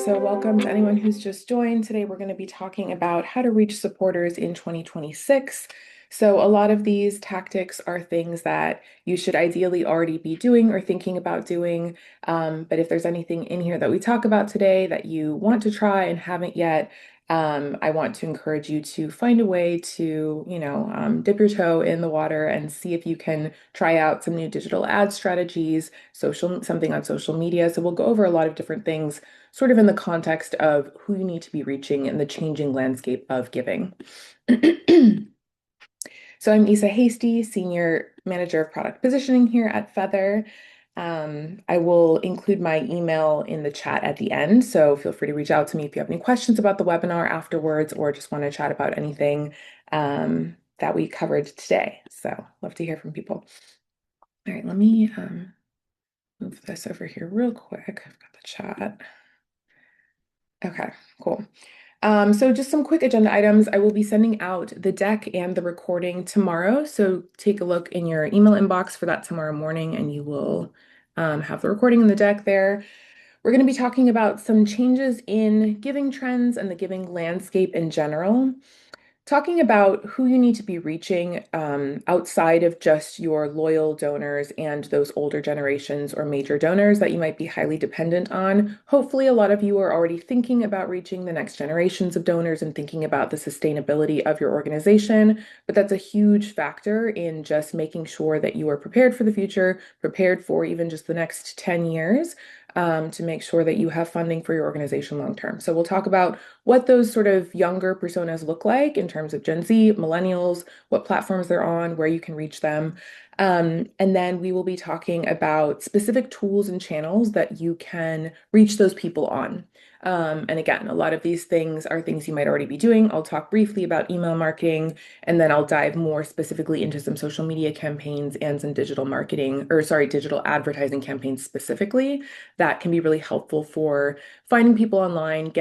So welcome to anyone who's just joined. Today we're going to be talking about how to reach supporters in 2026. So a lot of these tactics are things that you should ideally already be doing or thinking about doing. But if there's anything in here that we talk about today that you want to try and haven't yet, I want to encourage you to find a way to, dip your toe in the water and see if you can try out some new digital ad strategies, something on social media. So we'll go over a lot of different things sort of in the context of who you need to be reaching in the changing landscape of giving. So I'm Isa Hasty, Senior Manager of Product Positioning here at Feather. I will include my email in the chat at the end, so feel free to reach out to me if you have any questions about the webinar afterwards or just want to chat about anything that we covered today. So love to hear from people. All right, let me move this over here real quick. I've got the chat. Okay, cool. So just some quick agenda items. I will be sending out the deck and the recording tomorrow. So take a look in your email inbox for that tomorrow morning, and you will have the recording and the deck there. We're going to be talking about some changes in giving trends and the giving landscape in general. Talking about who you need to be reaching outside of just your loyal donors and those older generations or major donors that you might be highly dependent on. Hopefully, a lot of you are already thinking about reaching the next generations of donors and thinking about the sustainability of your organization. But that's a huge factor in just making sure that you are prepared for the future, prepared for even just the next 10 years. To make sure that you have funding for your organization long term. So we'll talk about what those sort of younger personas look like in terms of Gen Z, millennials, what platforms they're on, where you can reach them. And then we will be talking about specific tools and channels that you can reach those people on. And again, a lot of these things are things you might already be doing. I'll talk briefly about email marketing, and then I'll dive more specifically into some social media campaigns and some digital marketing, or sorry, digital advertising campaigns specifically that can be really helpful for finding people online,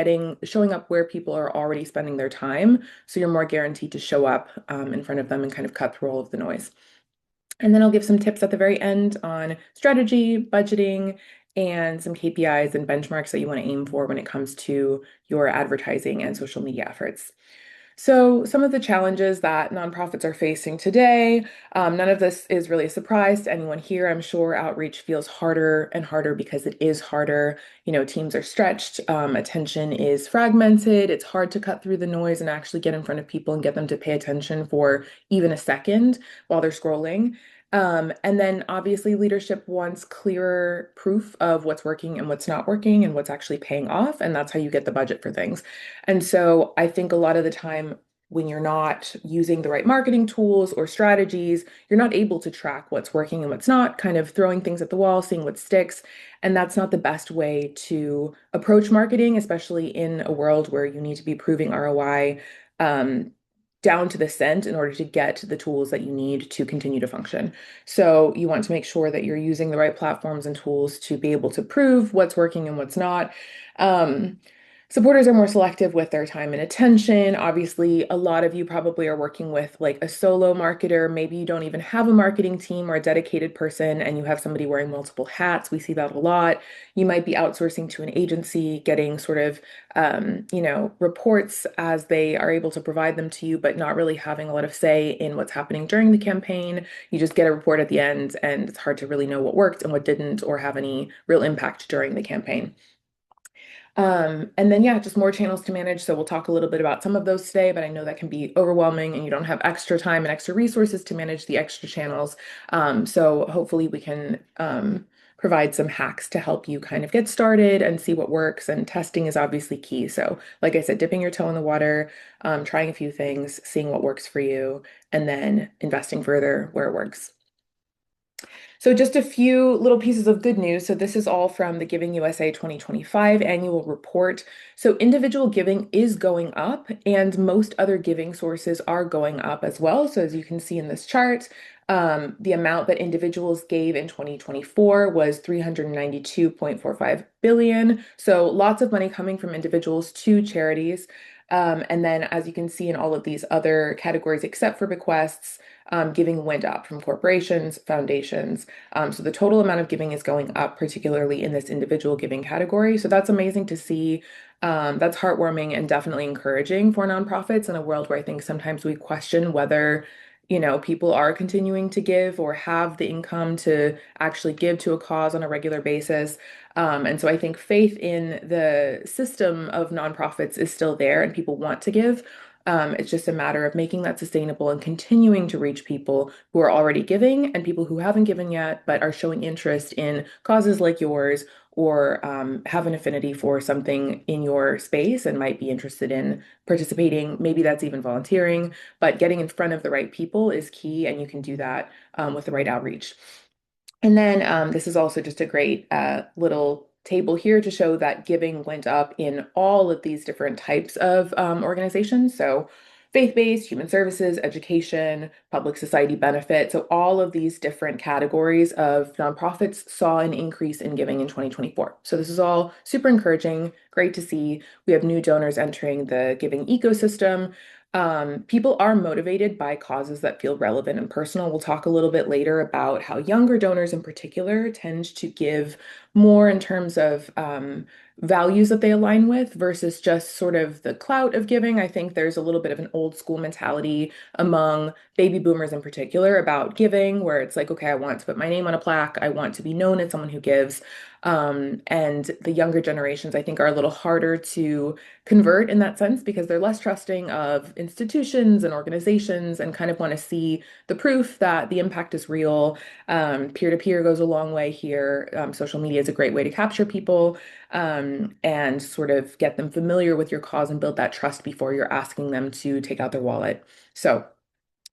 showing up where people are already spending their time. So you're more guaranteed to show up in front of them and kind of cut through all of the noise. And then I'll give some tips at the very end on strategy, budgeting, and some KPIs and benchmarks that you want to aim for when it comes to your advertising and social media efforts. So some of the challenges that nonprofits are facing today, none of this is really a surprise to anyone here. I'm sure outreach feels harder and harder because it is harder. Teams are stretched, attention is fragmented. It's hard to cut through the noise and actually get in front of people and get them to pay attention for even a second while they're scrolling. And then obviously leadership wants clearer proof of what's working and what's not working and what's actually paying off. And that's how you get the budget for things. And so I think a lot of the time when you're not using the right marketing tools or strategies, you're not able to track what's working and what's not, kind of throwing things at the wall, seeing what sticks. And that's not the best way to approach marketing, especially in a world where you need to be proving ROI down to the cent in order to get the tools that you need to continue to function. So you want to make sure that you're using the right platforms and tools to be able to prove what's working and what's not. Supporters are more selective with their time and attention. Obviously, a lot of you probably are working with like a solo marketer. Maybe you don't even have a marketing team or a dedicated person and you have somebody wearing multiple hats. We see that a lot. You might be outsourcing to an agency, getting sort of, reports as they are able to provide them to you, but not really having a lot of say in what's happening during the campaign. You just get a report at the end and it's hard to really know what worked and what didn't or have any real impact during the campaign. And then, yeah, just more channels to manage. So we'll talk a little bit about some of those today, but I know that can be overwhelming and you don't have extra time and extra resources to manage the extra channels. So hopefully we can provide some hacks to help you kind of get started and see what works. And testing is obviously key. So like I said, dipping your toe in the water, trying a few things, seeing what works for you, and then investing further where it works. So just a few little pieces of good news. So this is all from the Giving USA 2025 annual report. So individual giving is going up and most other giving sources are going up as well. So as you can see in this chart, the amount that individuals gave in 2024 was 392.45 billion. So lots of money coming from individuals to charities. And then, as you can see in all of these other categories, except for bequests, giving went up from corporations, foundations. So the total amount of giving is going up, particularly in this individual giving category. So that's amazing to see. That's heartwarming and definitely encouraging for nonprofits in a world where I think sometimes we question whether, people are continuing to give or have the income to actually give to a cause on a regular basis. And so I think faith in the system of nonprofits is still there and people want to give. It's just a matter of making that sustainable and continuing to reach people who are already giving and people who haven't given yet, but are showing interest in causes like yours or have an affinity for something in your space and might be interested in participating. Maybe that's even volunteering, but getting in front of the right people is key, and you can do that with the right outreach. And then this is also just a great little table here to show that giving went up in all of these different types of organizations. So faith-based, human services, education, public society benefit. So all of these different categories of nonprofits saw an increase in giving in 2024. So this is all super encouraging, great to see. We have new donors entering the giving ecosystem. People are motivated by causes that feel relevant and personal. We'll talk a little bit later about how younger donors in particular tend to give more in terms of values that they align with versus just sort of the clout of giving. I think there's a little bit of an old school mentality among baby boomers in particular about giving, where it's like, okay, I want to put my name on a plaque. I want to be known as someone who gives. And the younger generations, I think, are a little harder to convert in that sense because they're less trusting of institutions and organizations and kind of want to see the proof that the impact is real. Peer-to-peer goes a long way here. Social media is a great way to capture people and sort of get them familiar with your cause and build that trust before you're asking them to take out their wallet. So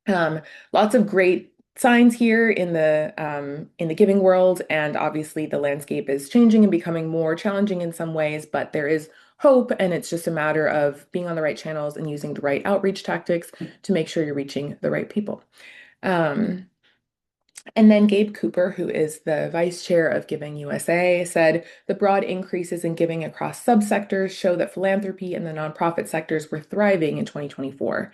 um, lots of great signs here in the giving world, and obviously the landscape is changing and becoming more challenging in some ways, but there is hope, and it's just a matter of being on the right channels and using the right outreach tactics to make sure you're reaching the right people. Um, and then Gabe Cooper, who is the vice chair of Giving USA, said the broad increases in giving across subsectors show that philanthropy and the nonprofit sectors were thriving in 2024.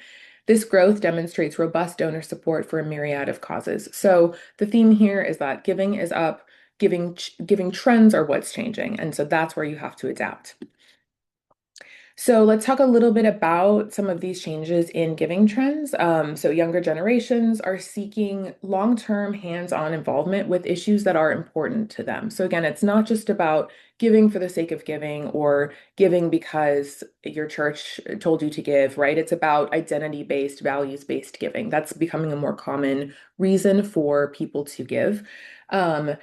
This growth demonstrates robust donor support for a myriad of causes. So the theme here is that giving is up, giving trends are what's changing, and so that's where you have to adapt. So let's talk a little bit about some of these changes in giving trends. So younger generations are seeking long-term hands-on involvement with issues that are important to them. So again, it's not just about giving for the sake of giving or giving because your church told you to give, right? It's about identity-based, values-based giving. That's becoming a more common reason for people to give. Um,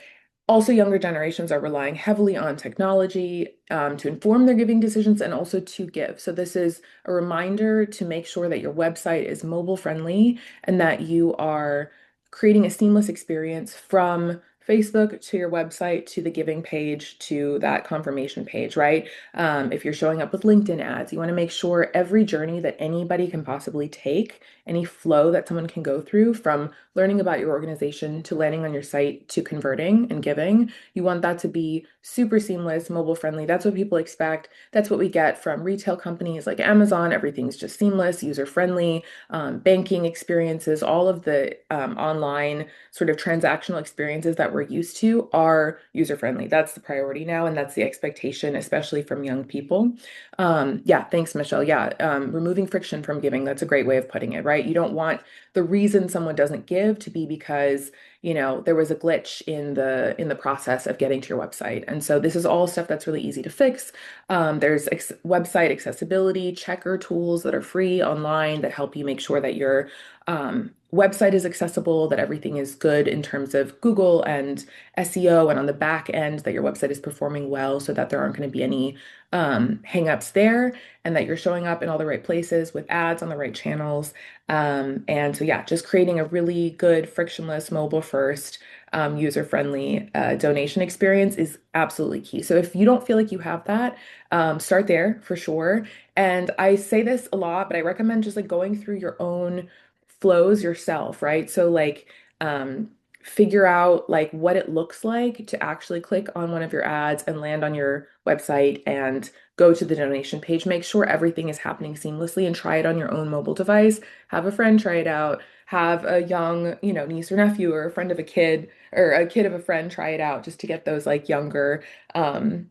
Also, younger generations are relying heavily on technology to inform their giving decisions and also to give. So, this is a reminder to make sure that your website is mobile friendly and that you are creating a seamless experience from Facebook to your website to the giving page to that confirmation page, right? If you're showing up with LinkedIn ads, you want to make sure every journey that anybody can possibly take, any flow that someone can go through from learning about your organization to landing on your site to converting and giving. You want that to be super seamless, mobile friendly. That's what people expect. That's what we get from retail companies like Amazon. Everything's just seamless, user friendly, banking experiences, all of the online sort of transactional experiences that we're used to are user friendly. That's the priority now, and that's the expectation, especially from young people. Yeah, thanks, Michelle. Yeah, removing friction from giving, that's a great way of putting it, right? You don't want the reason someone doesn't give to be because, there was a glitch in the process of getting to your website. And so this is all stuff that's really easy to fix. There's website accessibility checker tools that are free online that help you make sure that your website is accessible, that everything is good in terms of Google and SEO, and on the back end that your website is performing well so that there aren't going to be any hangups there, and that you're showing up in all the right places with ads on the right channels. And so, yeah, just creating a really good, frictionless, mobile first, user-friendly donation experience is absolutely key. So if you don't feel like you have that, start there for sure. And I say this a lot, but I recommend just like going through your own flows yourself, right? So like figure out like what it looks like to actually click on one of your ads and land on your website and go to the donation page. Make sure everything is happening seamlessly and try it on your own mobile device. Have a friend try it out. Have a young, niece or nephew or a friend of a kid or a kid of a friend try it out just to get those like younger um,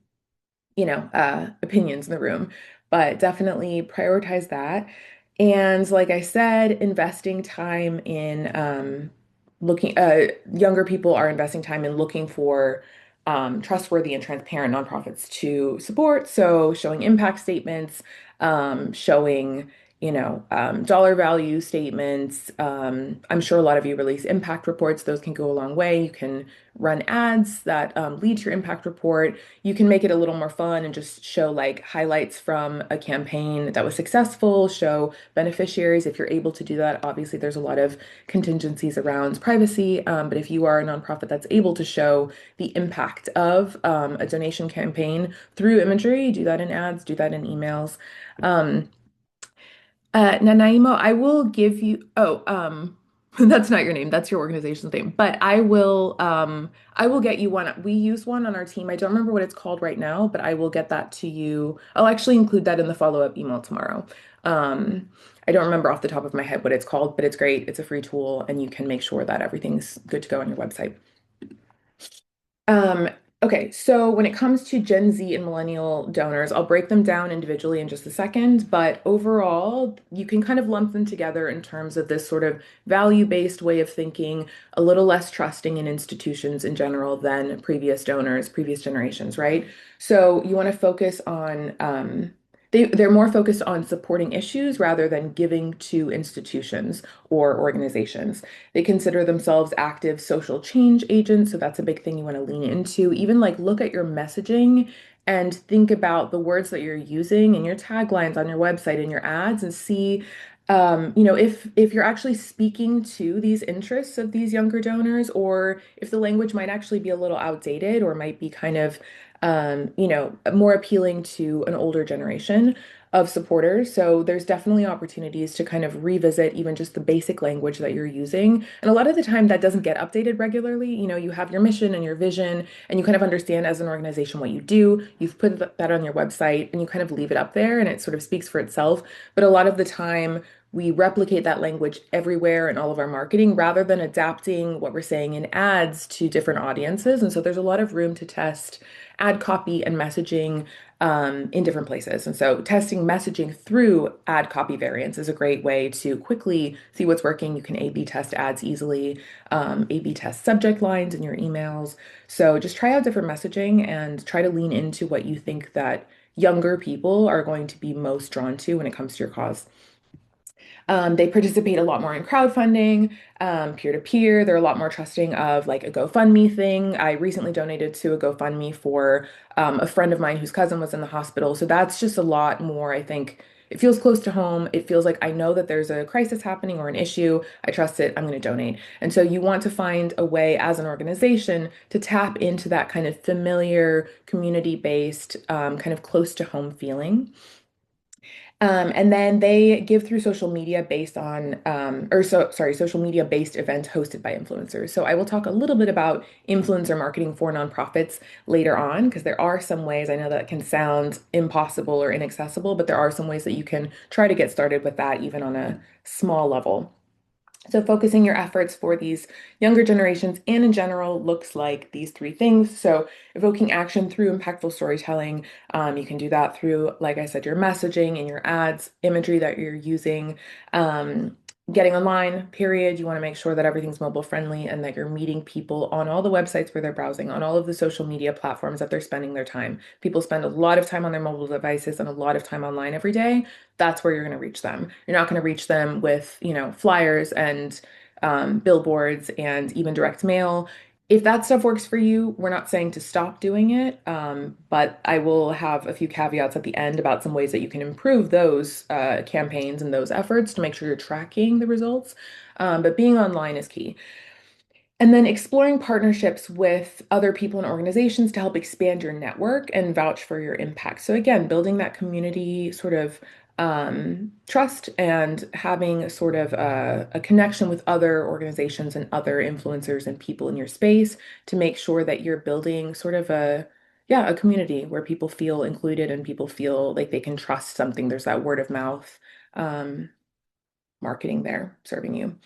opinions in the room, but definitely prioritize that. And like I said, investing time in younger people are investing time in looking for trustworthy and transparent nonprofits to support. So showing impact statements, showing dollar value statements. I'm sure a lot of you release impact reports. Those can go a long way. You can run ads that lead to your impact report. You can make it a little more fun and just show like highlights from a campaign that was successful, show beneficiaries if you're able to do that. Obviously, there's a lot of contingencies around privacy, but if you are a nonprofit that's able to show the impact of a donation campaign through imagery, do that in ads, do that in emails. Um, Nanaimo, I will give you, that's not your name, that's your organization's name, but I will get you one. We use one on our team. I don't remember what it's called right now, but I will get that to you. I'll actually include that in the follow-up email tomorrow. Um, I don't remember off the top of my head what it's called, but it's great. It's a free tool, and you can make sure that everything's good to go on your website. Um, okay, so when it comes to Gen Z and millennial donors, I'll break them down individually in just a second, but overall, you can kind of lump them together in terms of this sort of value-based way of thinking, a little less trusting in institutions in general than previous donors, previous generations, right? So you want to focus on they're more focused on supporting issues rather than giving to institutions or organizations. They consider themselves active social change agents, so that's a big thing you want to lean into. Even like look at your messaging and think about the words that you're using and your taglines on your website and your ads and see if you're actually speaking to these interests of these younger donors, or if the language might actually be a little outdated or might be kind of more appealing to an older generation of supporters. So there's definitely opportunities to kind of revisit even just the basic language that you're using. And a lot of the time that doesn't get updated regularly. You have your mission and your vision, and you kind of understand as an organization what you do. You've put that on your website and you kind of leave it up there and it sort of speaks for itself. But a lot of the time, we replicate that language everywhere in all of our marketing rather than adapting what we're saying in ads to different audiences. And so there's a lot of room to test ad copy and messaging in different places. And so testing messaging through ad copy variants is a great way to quickly see what's working. You can A/B test ads easily, A/B test subject lines in your emails. So just try out different messaging and try to lean into what you think that younger people are going to be most drawn to when it comes to your cause. They participate a lot more in crowdfunding, peer-to-peer. They're a lot more trusting of like a GoFundMe thing. I recently donated to a GoFundMe for a friend of mine whose cousin was in the hospital. So that's just a lot more, I think. It feels close to home. It feels like I know that there's a crisis happening or an issue. I trust it. I'm going to donate. And so you want to find a way as an organization to tap into that kind of familiar, community-based, kind of close to home feeling. And then they give through social media based on, social media based events hosted by influencers. So I will talk a little bit about influencer marketing for nonprofits later on, because there are some ways, I know that can sound impossible or inaccessible, but there are some ways that you can try to get started with that even on a small level. So focusing your efforts for these younger generations and in general looks like these three things. So evoking action through impactful storytelling. You can do that through, like I said, your messaging and your ads, imagery that you're using. Getting online, period. You want to make sure that everything's mobile friendly and that you're meeting people on all the websites where they're browsing, on all of the social media platforms that they're spending their time. People spend a lot of time on their mobile devices and a lot of time online every day. That's where you're going to reach them. You're not going to reach them with, flyers and billboards and even direct mail. If that stuff works for you, we're not saying to stop doing it, but I will have a few caveats at the end about some ways that you can improve those campaigns and those efforts to make sure you're tracking the results. But being online is key. And then exploring partnerships with other people and organizations to help expand your network and vouch for your impact. So again, building that community sort of trust and having sort of a connection with other organizations and other influencers and people in your space to make sure that you're building sort of a community where people feel included and people feel like they can trust something. There's that word of mouth um, marketing there serving you.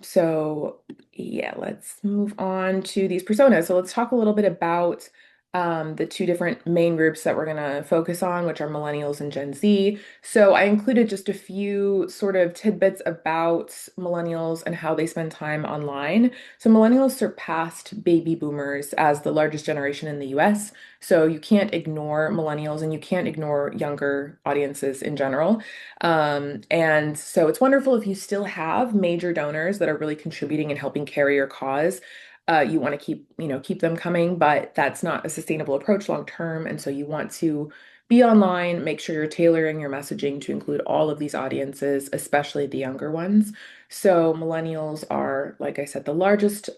So yeah, let's move on to these personas. So let's talk a little bit about the two different main groups that we're gonna focus on, which are millennials and Gen Z. So I included just a few sort of tidbits about millennials and how they spend time online. So millennials surpassed baby boomers as the largest generation in the US. So you can't ignore millennials and you can't ignore younger audiences in general. And so it's wonderful if you still have major donors that are really contributing and helping carry your cause. You want to keep them coming, but that's not a sustainable approach long term. And so you want to be online, make sure you're tailoring your messaging to include all of these audiences, especially the younger ones. So millennials are, like I said, the largest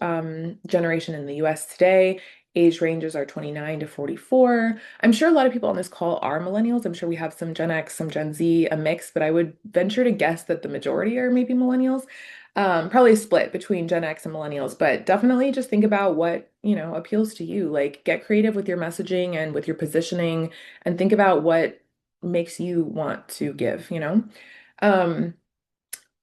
generation in the US today. Age ranges are 29 to 44. I'm sure a lot of people on this call are millennials. I'm sure we have some Gen X, some Gen Z, a mix, but I would venture to guess that the majority are maybe millennials. Probably a split between Gen X and millennials, but definitely just think about what, appeals to you. Like get creative with your messaging and with your positioning and think about what makes you want to give. Um,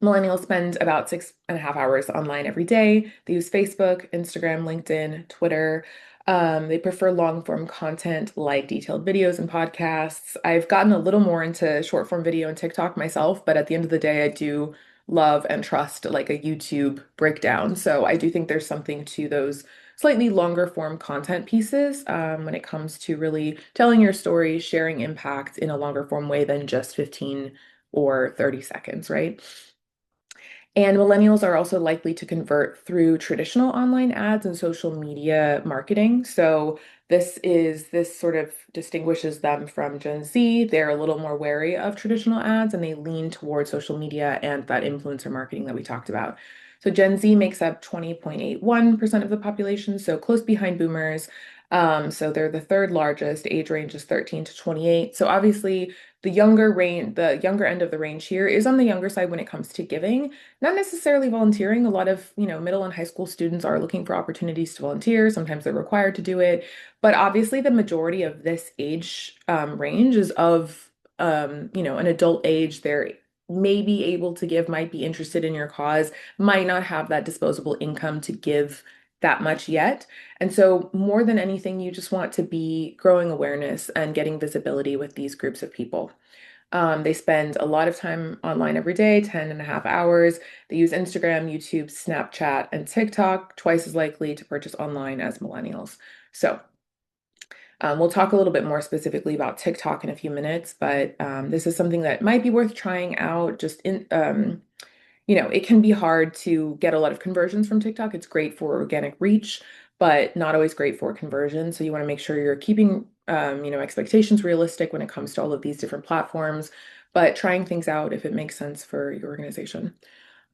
Millennials spend about 6.5 hours online every day. They use Facebook, Instagram, LinkedIn, Twitter. They prefer long form content like detailed videos and podcasts. I've gotten a little more into short form video and TikTok myself, but at the end of the day, I do love and trust like a YouTube breakdown. So I do think there's something to those slightly longer form content pieces when it comes to really telling your story, sharing impact in a longer form way than just 15 or 30 seconds, right? And millennials are also likely to convert through traditional online ads and social media marketing. So this sort of distinguishes them from Gen Z. They're a little more wary of traditional ads and they lean towards social media and that influencer marketing that we talked about. So Gen Z makes up 20.81% of the population, so close behind boomers. So they're the third largest. Age range is 13 to 28. So obviously the younger end of the range here is on the younger side when it comes to giving. Not necessarily volunteering. A lot of, middle and high school students are looking for opportunities to volunteer. Sometimes they're required to do it. But obviously, the majority of this age range is of, an adult age. They're maybe able to give, might be interested in your cause, might not have that disposable income to give that much yet. And so, more than anything, you just want to be growing awareness and getting visibility with these groups of people. They spend a lot of time online every day, 10.5 hours. They use Instagram, YouTube, Snapchat, and TikTok, twice as likely to purchase online as millennials. So, we'll talk a little bit more specifically about TikTok in a few minutes, but this is something that might be worth trying out. It can be hard to get a lot of conversions from TikTok. It's great for organic reach, but not always great for conversion. So you want to make sure you're keeping, expectations realistic when it comes to all of these different platforms, but trying things out if it makes sense for your organization.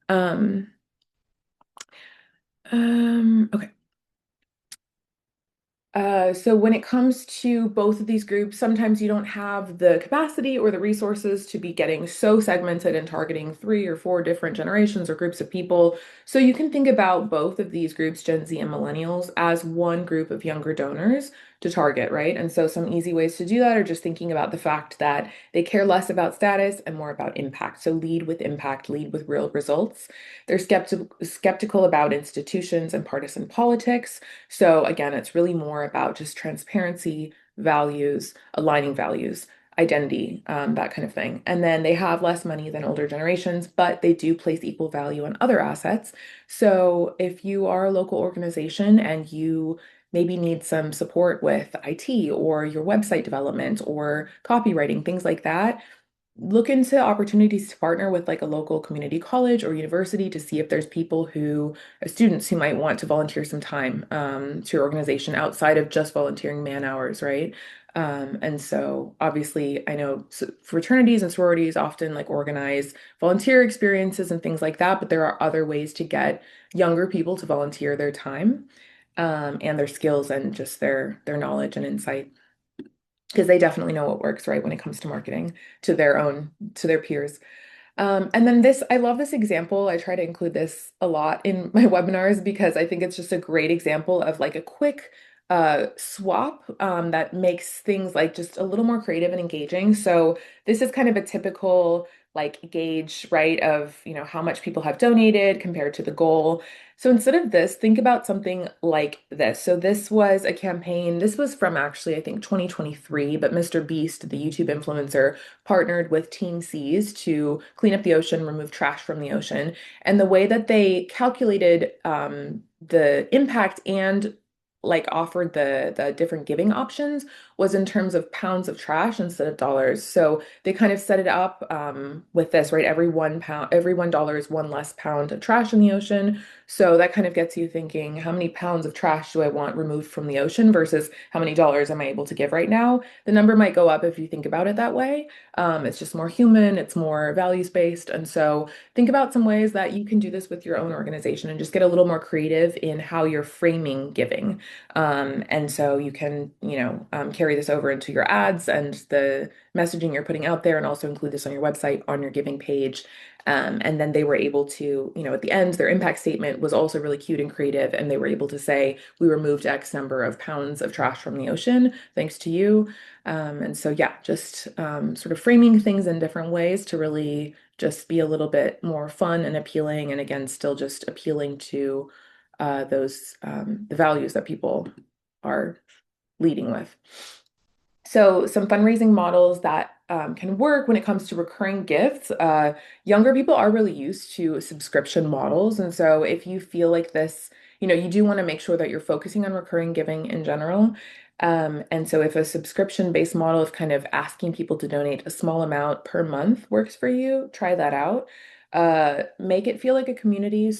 Um, okay. So when it comes to both of these groups, sometimes you don't have the capacity or the resources to be getting so segmented and targeting 3 or 4 different generations or groups of people. So you can think about both of these groups, Gen Z and millennials, as one group of younger donors to target, right? And so some easy ways to do that are just thinking about the fact that they care less about status and more about impact. So lead with impact, lead with real results. They're skeptical about institutions and partisan politics. So again, it's really more about just transparency, values, aligning values, identity, that kind of thing. And then they have less money than older generations, but they do place equal value on other assets. So if you are a local organization and you maybe need some support with IT or your website development or copywriting, things like that, look into opportunities to partner with like a local community college or university to see if there's students who might want to volunteer some time to your organization outside of just volunteering man hours, right? And so obviously I know fraternities and sororities often like organize volunteer experiences and things like that, but there are other ways to get younger people to volunteer their time and their skills and just their knowledge and insight. because they definitely know what works, right, when it comes to marketing to their peers. And then this, I love this example. I try to include this a lot in my webinars because I think it's just a great example of like a quick swap that makes things like just a little more creative and engaging. So this is kind of a typical like gauge, right, of, how much people have donated compared to the goal. So instead of this, think about something like this. So this was a campaign. This was from actually, I think 2023, but Mr. Beast, the YouTube influencer, partnered with Team Seas to clean up the ocean, remove trash from the ocean. And the way that they calculated the impact and like offered the different giving options was in terms of pounds of trash instead of dollars. So they kind of set it up with this, right? Every $1 is one less pound of trash in the ocean. So that kind of gets you thinking, how many pounds of trash do I want removed from the ocean versus how many dollars am I able to give right now? The number might go up if you think about it that way. It's just more human, it's more values-based. And so think about some ways that you can do this with your own organization and just get a little more creative in how you're framing giving. And so you can, carry this over into your ads and the messaging you're putting out there, and also include this on your website, on your giving page. And then they were able to, at the end, their impact statement was also really cute and creative. And they were able to say, we removed X number of pounds of trash from the ocean, thanks to you. And so, yeah, just sort of framing things in different ways to really just be a little bit more fun and appealing. And again, still just appealing to the values that people are leading with. So some fundraising models that can work when it comes to recurring gifts. Younger people are really used to subscription models. And so if you feel like this, you do want to make sure that you're focusing on recurring giving in general. And so if a subscription-based model of kind of asking people to donate a small amount per month works for you, try that out. Make it feel like a community.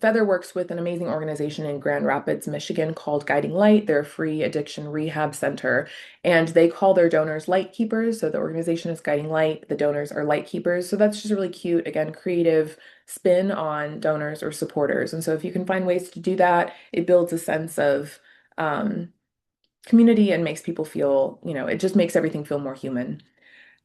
Feather works with an amazing organization in Grand Rapids, Michigan called Guiding Light. They're a free addiction rehab center, and they call their donors light keepers. So the organization is Guiding Light, the donors are light keepers. So that's just really cute. Again, creative spin on donors or supporters. And so if you can find ways to do that, it builds a sense of um, community and makes people feel, it just makes everything feel more human.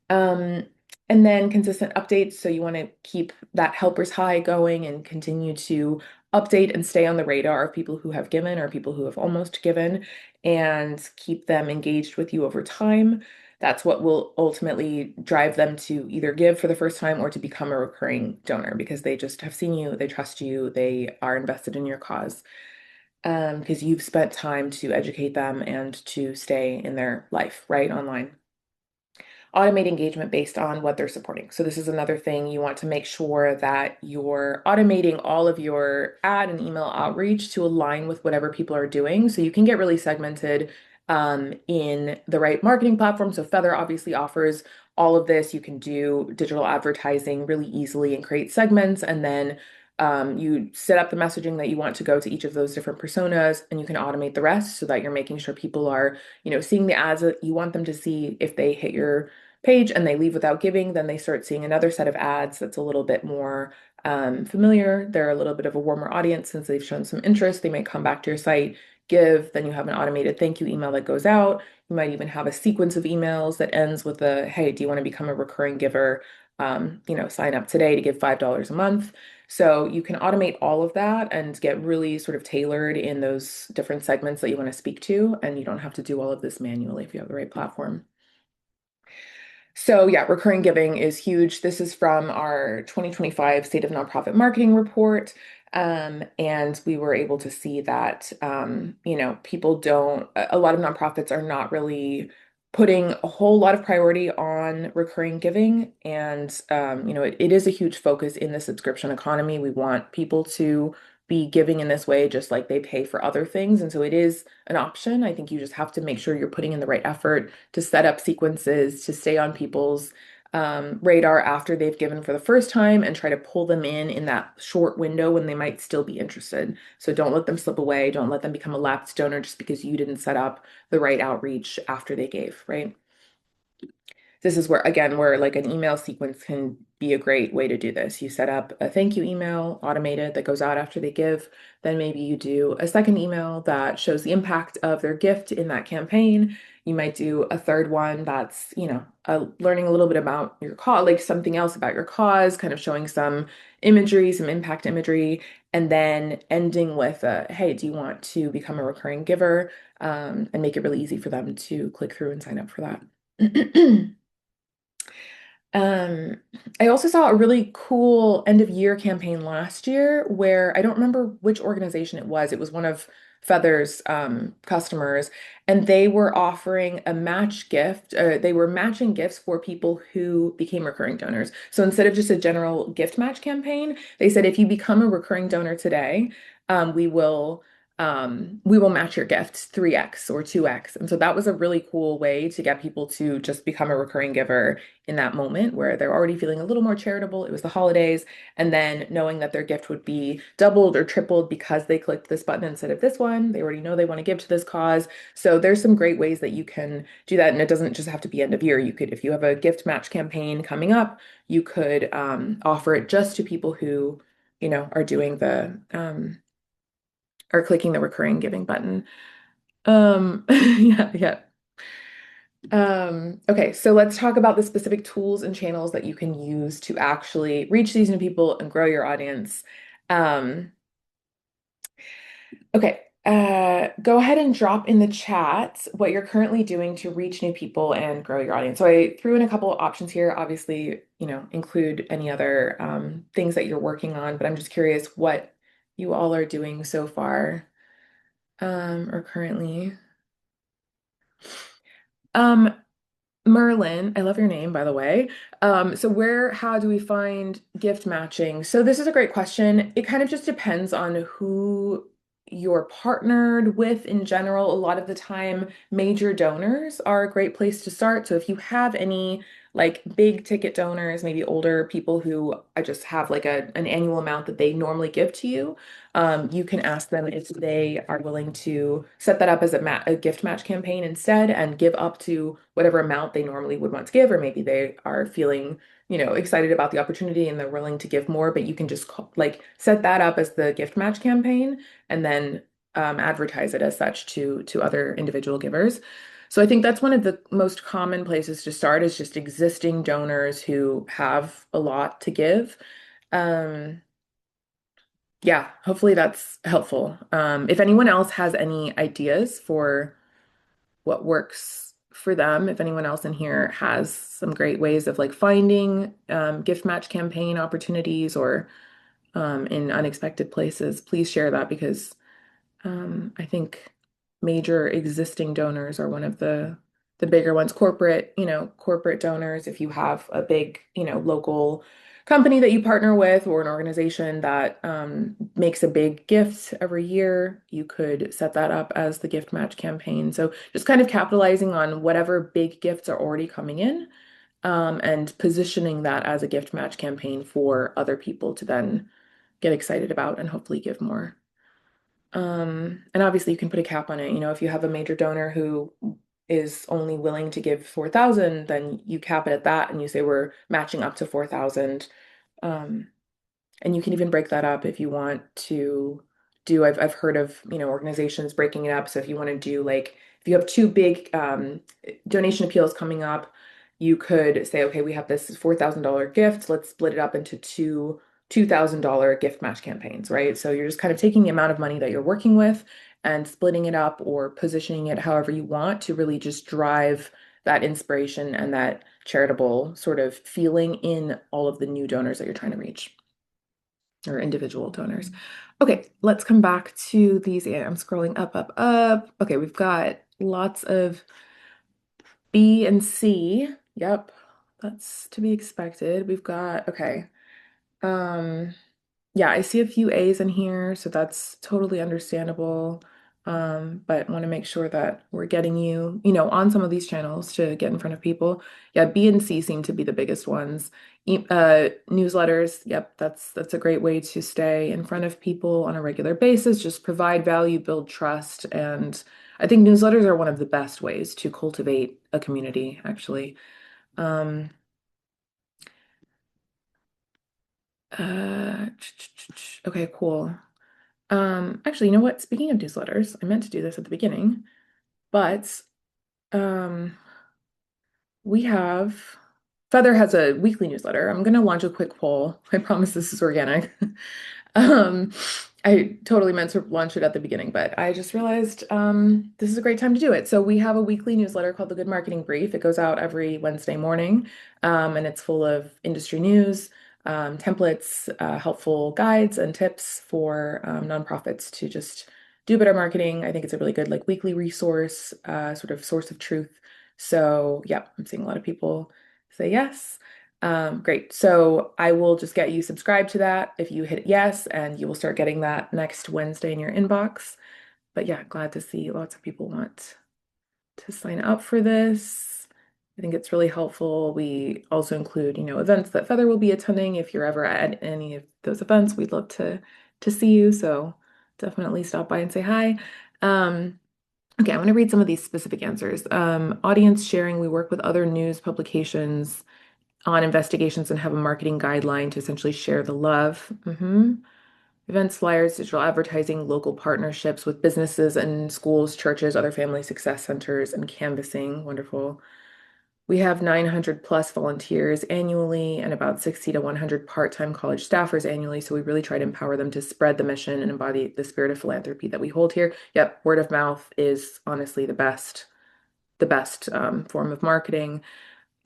Um, and then consistent updates. So you want to keep that helpers high going and continue to update and stay on the radar of people who have given or people who have almost given, and keep them engaged with you over time. That's what will ultimately drive them to either give for the first time or to become a recurring donor because they just have seen you, they trust you, they are invested in your cause. Because you've spent time to educate them and to stay in their life, right, online. Automate engagement based on what they're supporting. So this is another thing you want to make sure that you're automating all of your ad and email outreach to align with whatever people are doing. So you can get really segmented in the right marketing platform. So Feather obviously offers all of this. You can do digital advertising really easily and create segments, and then you set up the messaging that you want to go to each of those different personas, and you can automate the rest so that you're making sure people are, seeing the ads that you want them to see. If they hit your page and they leave without giving, then they start seeing another set of ads that's a little bit more familiar. They're a little bit of a warmer audience since they've shown some interest. They may come back to your site, give, then you have an automated thank you email that goes out. You might even have a sequence of emails that ends with a, hey, do you want to become a recurring giver? Sign up today to give $5 a month. So you can automate all of that and get really sort of tailored in those different segments that you want to speak to. And you don't have to do all of this manually if you have the right platform. So yeah, recurring giving is huge. This is from our 2025 State of Nonprofit Marketing Report. And we were able to see that, people don't, a lot of nonprofits are not really putting a whole lot of priority on recurring giving. And, it is a huge focus in the subscription economy. We want people to be giving in this way, just like they pay for other things. And so it is an option. I think you just have to make sure you're putting in the right effort to set up sequences, to stay on people's radar after they've given for the first time and try to pull them in that short window when they might still be interested. So don't let them slip away. Don't let them become a lapsed donor just because you didn't set up the right outreach after they gave, right? This is where, again, where like an email sequence can be a great way to do this. You set up a thank you email, automated, that goes out after they give. Then maybe you do a second email that shows the impact of their gift in that campaign. You might do a third one that's, learning a little bit about your cause, like something else about your cause, kind of showing some imagery, some impact imagery, and then ending with hey, do you want to become a recurring giver? And make it really easy for them to click through and sign up for that. Um, I also saw a really cool end of year campaign last year where I don't remember which organization it was. It was one of Feather's customers, and they were offering a match gift. They were matching gifts for people who became recurring donors. So instead of just a general gift match campaign, they said if you become a recurring donor today, we will match your gift 3x or 2x. And so that was a really cool way to get people to just become a recurring giver in that moment where they're already feeling a little more charitable. It was the holidays, and then knowing that their gift would be doubled or tripled because they clicked this button instead of this one. They already know they want to give to this cause. So there's some great ways that you can do that. And it doesn't just have to be end of year. You could, if you have a gift match campaign coming up, you could offer it just to people who, are doing are clicking the recurring giving button. Yeah, yeah. Okay, so let's talk about the specific tools and channels that you can use to actually reach these new people and grow your audience. Um, okay, go ahead and drop in the chat what you're currently doing to reach new people and grow your audience. So I threw in a couple of options here. Obviously, include any other things that you're working on, but I'm just curious what you all are doing so far or currently. Um, Merlin, I love your name, by the way. So how do we find gift matching? So this is a great question. It kind of just depends on who you're partnered with in general. A lot of the time, major donors are a great place to start. So if you have any like big ticket donors, maybe older people who I just have like an annual amount that they normally give to you, you can ask them if they are willing to set that up as a gift match campaign instead and give up to whatever amount they normally would want to give, or maybe they are feeling, excited about the opportunity and they're willing to give more, but you can just like set that up as the gift match campaign and then advertise it as such to other individual givers. So I think that's one of the most common places to start is just existing donors who have a lot to give. Um, yeah, hopefully that's helpful. If anyone else has any ideas for what works for them, if anyone else in here has some great ways of like finding gift match campaign opportunities or in unexpected places, please share that because I think major existing donors are one of the bigger ones. Corporate donors, if you have a big, local company that you partner with or an organization that makes a big gift every year, you could set that up as the gift match campaign. So just kind of capitalizing on whatever big gifts are already coming in, and positioning that as a gift match campaign for other people to then get excited about and hopefully give more. And obviously you can put a cap on it. If you have a major donor who is only willing to give 4,000, then you cap it at that and you say we're matching up to 4,000. Um, and you can even break that up if you want to I've heard of, organizations breaking it up. So if you want to do like, if you have two big donation appeals coming up, you could say, okay, we have this $4,000 gift. Let's split it up into two $2,000 gift match campaigns, right? So you're just kind of taking the amount of money that you're working with and splitting it up or positioning it however you want to really just drive that inspiration and that charitable sort of feeling in all of the new donors that you're trying to reach or individual donors. Okay, let's come back to these. Yeah, I'm scrolling up, up, up. Okay, we've got lots of B and C. Yep, that's to be expected. We've got, okay. Um, yeah, I see a few A's in here, so that's totally understandable. But want to make sure that we're getting you, on some of these channels to get in front of people. Yeah, B and C seem to be the biggest ones. Newsletters, yep, that's a great way to stay in front of people on a regular basis, just provide value, build trust, and I think newsletters are one of the best ways to cultivate a community, actually. Um, uh, okay, cool. Actually, you know what? Speaking of newsletters, I meant to do this at the beginning, but Um, we have Feather has a weekly newsletter. I'm gonna launch a quick poll. I promise this is organic. Um, I totally meant to launch it at the beginning, but I just realized this is a great time to do it. So we have a weekly newsletter called the Good Marketing Brief. It goes out every Wednesday morning, and it's full of industry news, templates, helpful guides, and tips for nonprofits to just do better marketing. I think it's a really good like weekly resource, sort of source of truth. So yeah, I'm seeing a lot of people say yes. Great. So I will just get you subscribed to that if you hit yes, and you will start getting that next Wednesday in your inbox. But yeah, glad to see lots of people want to sign up for this. I think it's really helpful. We also include, events that Feather will be attending. If you're ever at any of those events, we'd love to see you. So definitely stop by and say hi. Um, okay, I'm going to read some of these specific answers. Audience sharing, we work with other news publications on investigations and have a marketing guideline to essentially share the love. Events, flyers, digital advertising, local partnerships with businesses and schools, churches, other family success centers, and canvassing. Wonderful. We have 900 plus volunteers annually and about 60 to 100 part-time college staffers annually. So we really try to empower them to spread the mission and embody the spirit of philanthropy that we hold here. Yep, word of mouth is honestly the best form of marketing.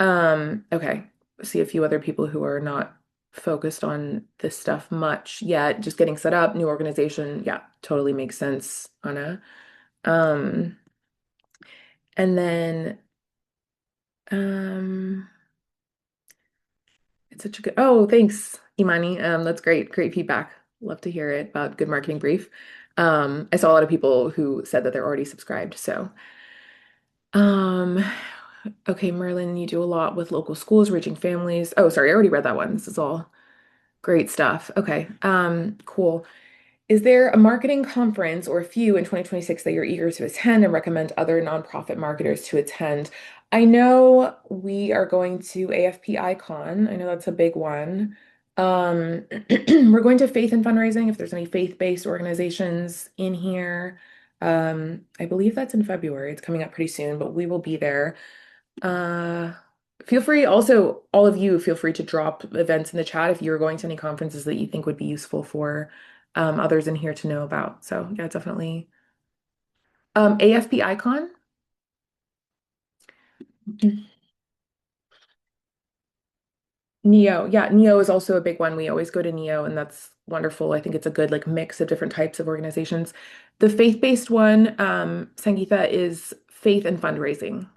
Okay. See a few other people who are not focused on this stuff much yet, just getting set up, new organization. Yeah, totally makes sense, Anna. Um, and then um it's such a good thanks, Imani. That's great, great feedback. Love to hear it about Good Marketing Brief. I saw a lot of people who said that they're already subscribed, so um okay, Merlin, you do a lot with local schools, reaching families. Oh, sorry, I already read that one. This is all great stuff. Okay. Cool. Is there a marketing conference or a few in 2026 that you're eager to attend and recommend other nonprofit marketers to attend? I know we are going to AFP Icon. I know that's a big one. We're going to Faith and Fundraising if there's any faith-based organizations in here. I believe that's in February. It's coming up pretty soon, but we will be there. Uh, Feel free, also, all of you, feel free to drop events in the chat if you're going to any conferences that you think would be useful for others in here to know about. So yeah, definitely. AFP Icon? Neo. Yeah, Neo is also a big one. We always go to Neo, and that's wonderful. I think it's a good like mix of different types of organizations. The faith-based one, Sangeeta, is faith and fundraising.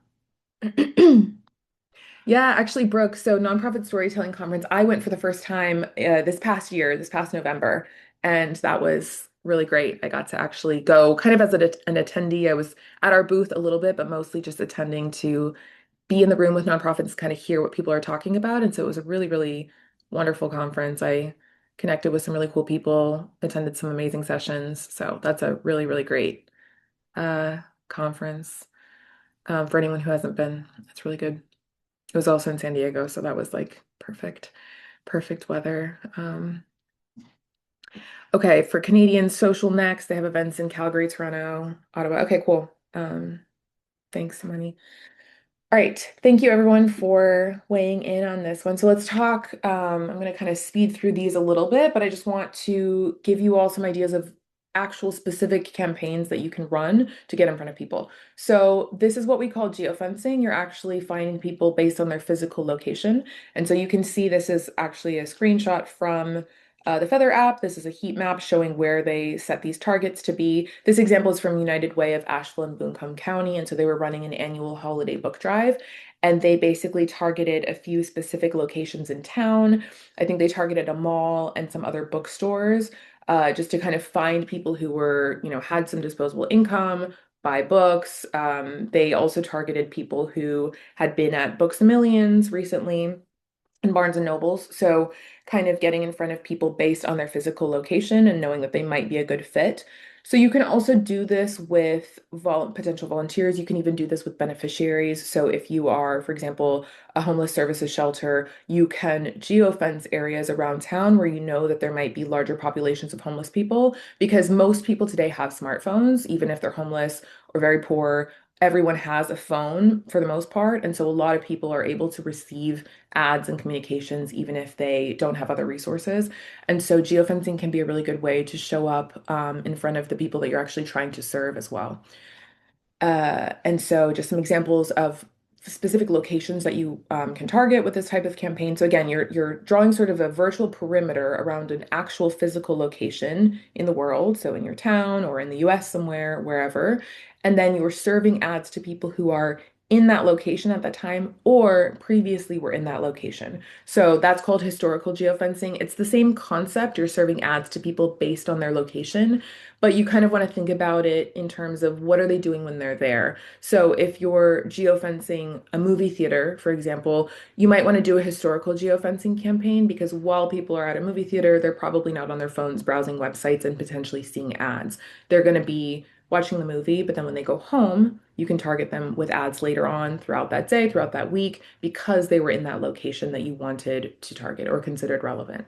Yeah, actually, Brooke, so Nonprofit Storytelling Conference, I went for the first time this past year, this past November, and that was really great. I got to actually go kind of as an attendee. I was at our booth a little bit, but mostly just attending to be in the room with nonprofits, kind of hear what people are talking about. And so it was a really, really wonderful conference. I connected with some really cool people, attended some amazing sessions. So that's a really, really great uh, conference for anyone who hasn't been. It's really good. It was also in San Diego, so that was like perfect, perfect weather. Okay, for Canadian Social Next, they have events in Calgary, Toronto, Ottawa. Okay, cool. Thanks, Money. All right. Thank you everyone for weighing in on this one. So let's talk. I'm going to kind of speed through these a little bit, but I just want to give you all some ideas of actual specific campaigns that you can run to get in front of people. So this is what we call geofencing. You're actually finding people based on their physical location. And so you can see this is actually a screenshot from the Feather app. This is a heat map showing where they set these targets to be. This example is from United Way of Asheville and Buncombe County. And so they were running an annual holiday book drive, and they basically targeted a few specific locations in town. I think they targeted a mall and some other bookstores, just to kind of find people who were, had some disposable income, buy books. They also targeted people who had been at Books A Millions recently and Barnes and Nobles. So kind of getting in front of people based on their physical location and knowing that they might be a good fit. So you can also do this with potential volunteers. You can even do this with beneficiaries. So if you are, for example, a homeless services shelter, you can geofence areas around town where you know that there might be larger populations of homeless people because most people today have smartphones, even if they're homeless or very poor. everyone has a phone for the most part. And so a lot of people are able to receive ads and communications even if they don't have other resources. And so geofencing can be a really good way to show up in front of the people that you're actually trying to serve as well. And so just some examples of specific locations that you can target with this type of campaign. So again, you're drawing sort of a virtual perimeter around an actual physical location in the world, so in your town or in the US somewhere, wherever. And then you're serving ads to people who are in that location at that time or previously were in that location. So that's called historical geofencing. It's the same concept. You're serving ads to people based on their location, but you kind of want to think about it in terms of what are they doing when they're there. So if you're geofencing a movie theater, for example, you might want to do a historical geofencing campaign because while people are at a movie theater, they're probably not on their phones browsing websites and potentially seeing ads. They're going to be watching the movie, but then when they go home, you can target them with ads later on throughout that day, throughout that week, because they were in that location that you wanted to target or considered relevant.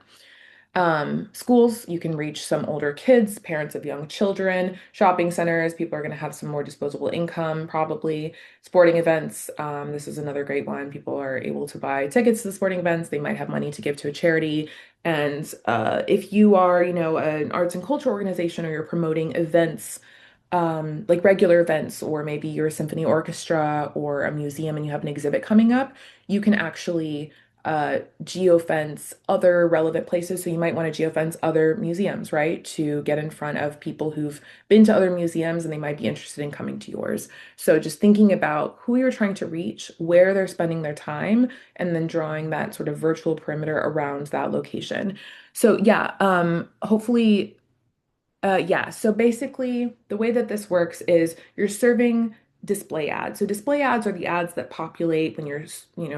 Schools, you can reach some older kids, parents of young children, shopping centers, people are going to have some more disposable income, probably. Sporting events, this is another great one. People are able to buy tickets to the sporting events. They might have money to give to a charity. And if you are, an arts and culture organization or you're promoting events, like regular events, or maybe you're a symphony orchestra or a museum and you have an exhibit coming up, you can actually geofence other relevant places. So you might want to geofence other museums, right? To get in front of people who've been to other museums and they might be interested in coming to yours. So just thinking about who you're trying to reach, where they're spending their time, and then drawing that sort of virtual perimeter around that location. So yeah, hopefully yeah, so basically, the way that this works is you're serving display ads. So display ads are the ads that populate when you're,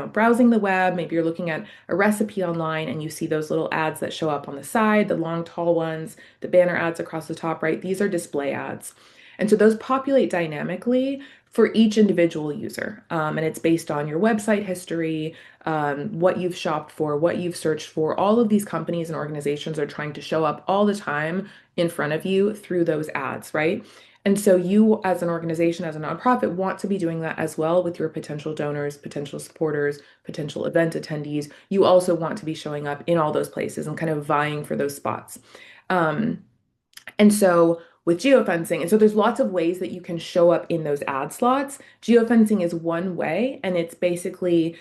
browsing the web. Maybe you're looking at a recipe online and you see those little ads that show up on the side, the long, tall ones, the banner ads across the top, right? These are display ads. And so those populate dynamically for each individual user. And it's based on your website history, what you've shopped for, what you've searched for. All of these companies and organizations are trying to show up all the time in front of you through those ads, right? And so you, as an organization, as a nonprofit, want to be doing that as well with your potential donors, potential supporters, potential event attendees. You also want to be showing up in all those places and kind of vying for those spots. Um, and so with geofencing, and so there's lots of ways that you can show up in those ad slots. Geofencing is one way, and it's basically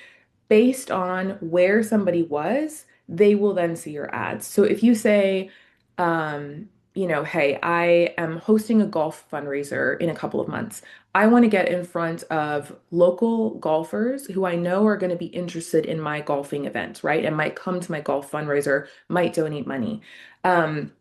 based on where somebody was, they will then see your ads. So if you say, hey, I am hosting a golf fundraiser in a couple of months. I want to get in front of local golfers who I know are going to be interested in my golfing event, right? And might come to my golf fundraiser, might donate money. Um,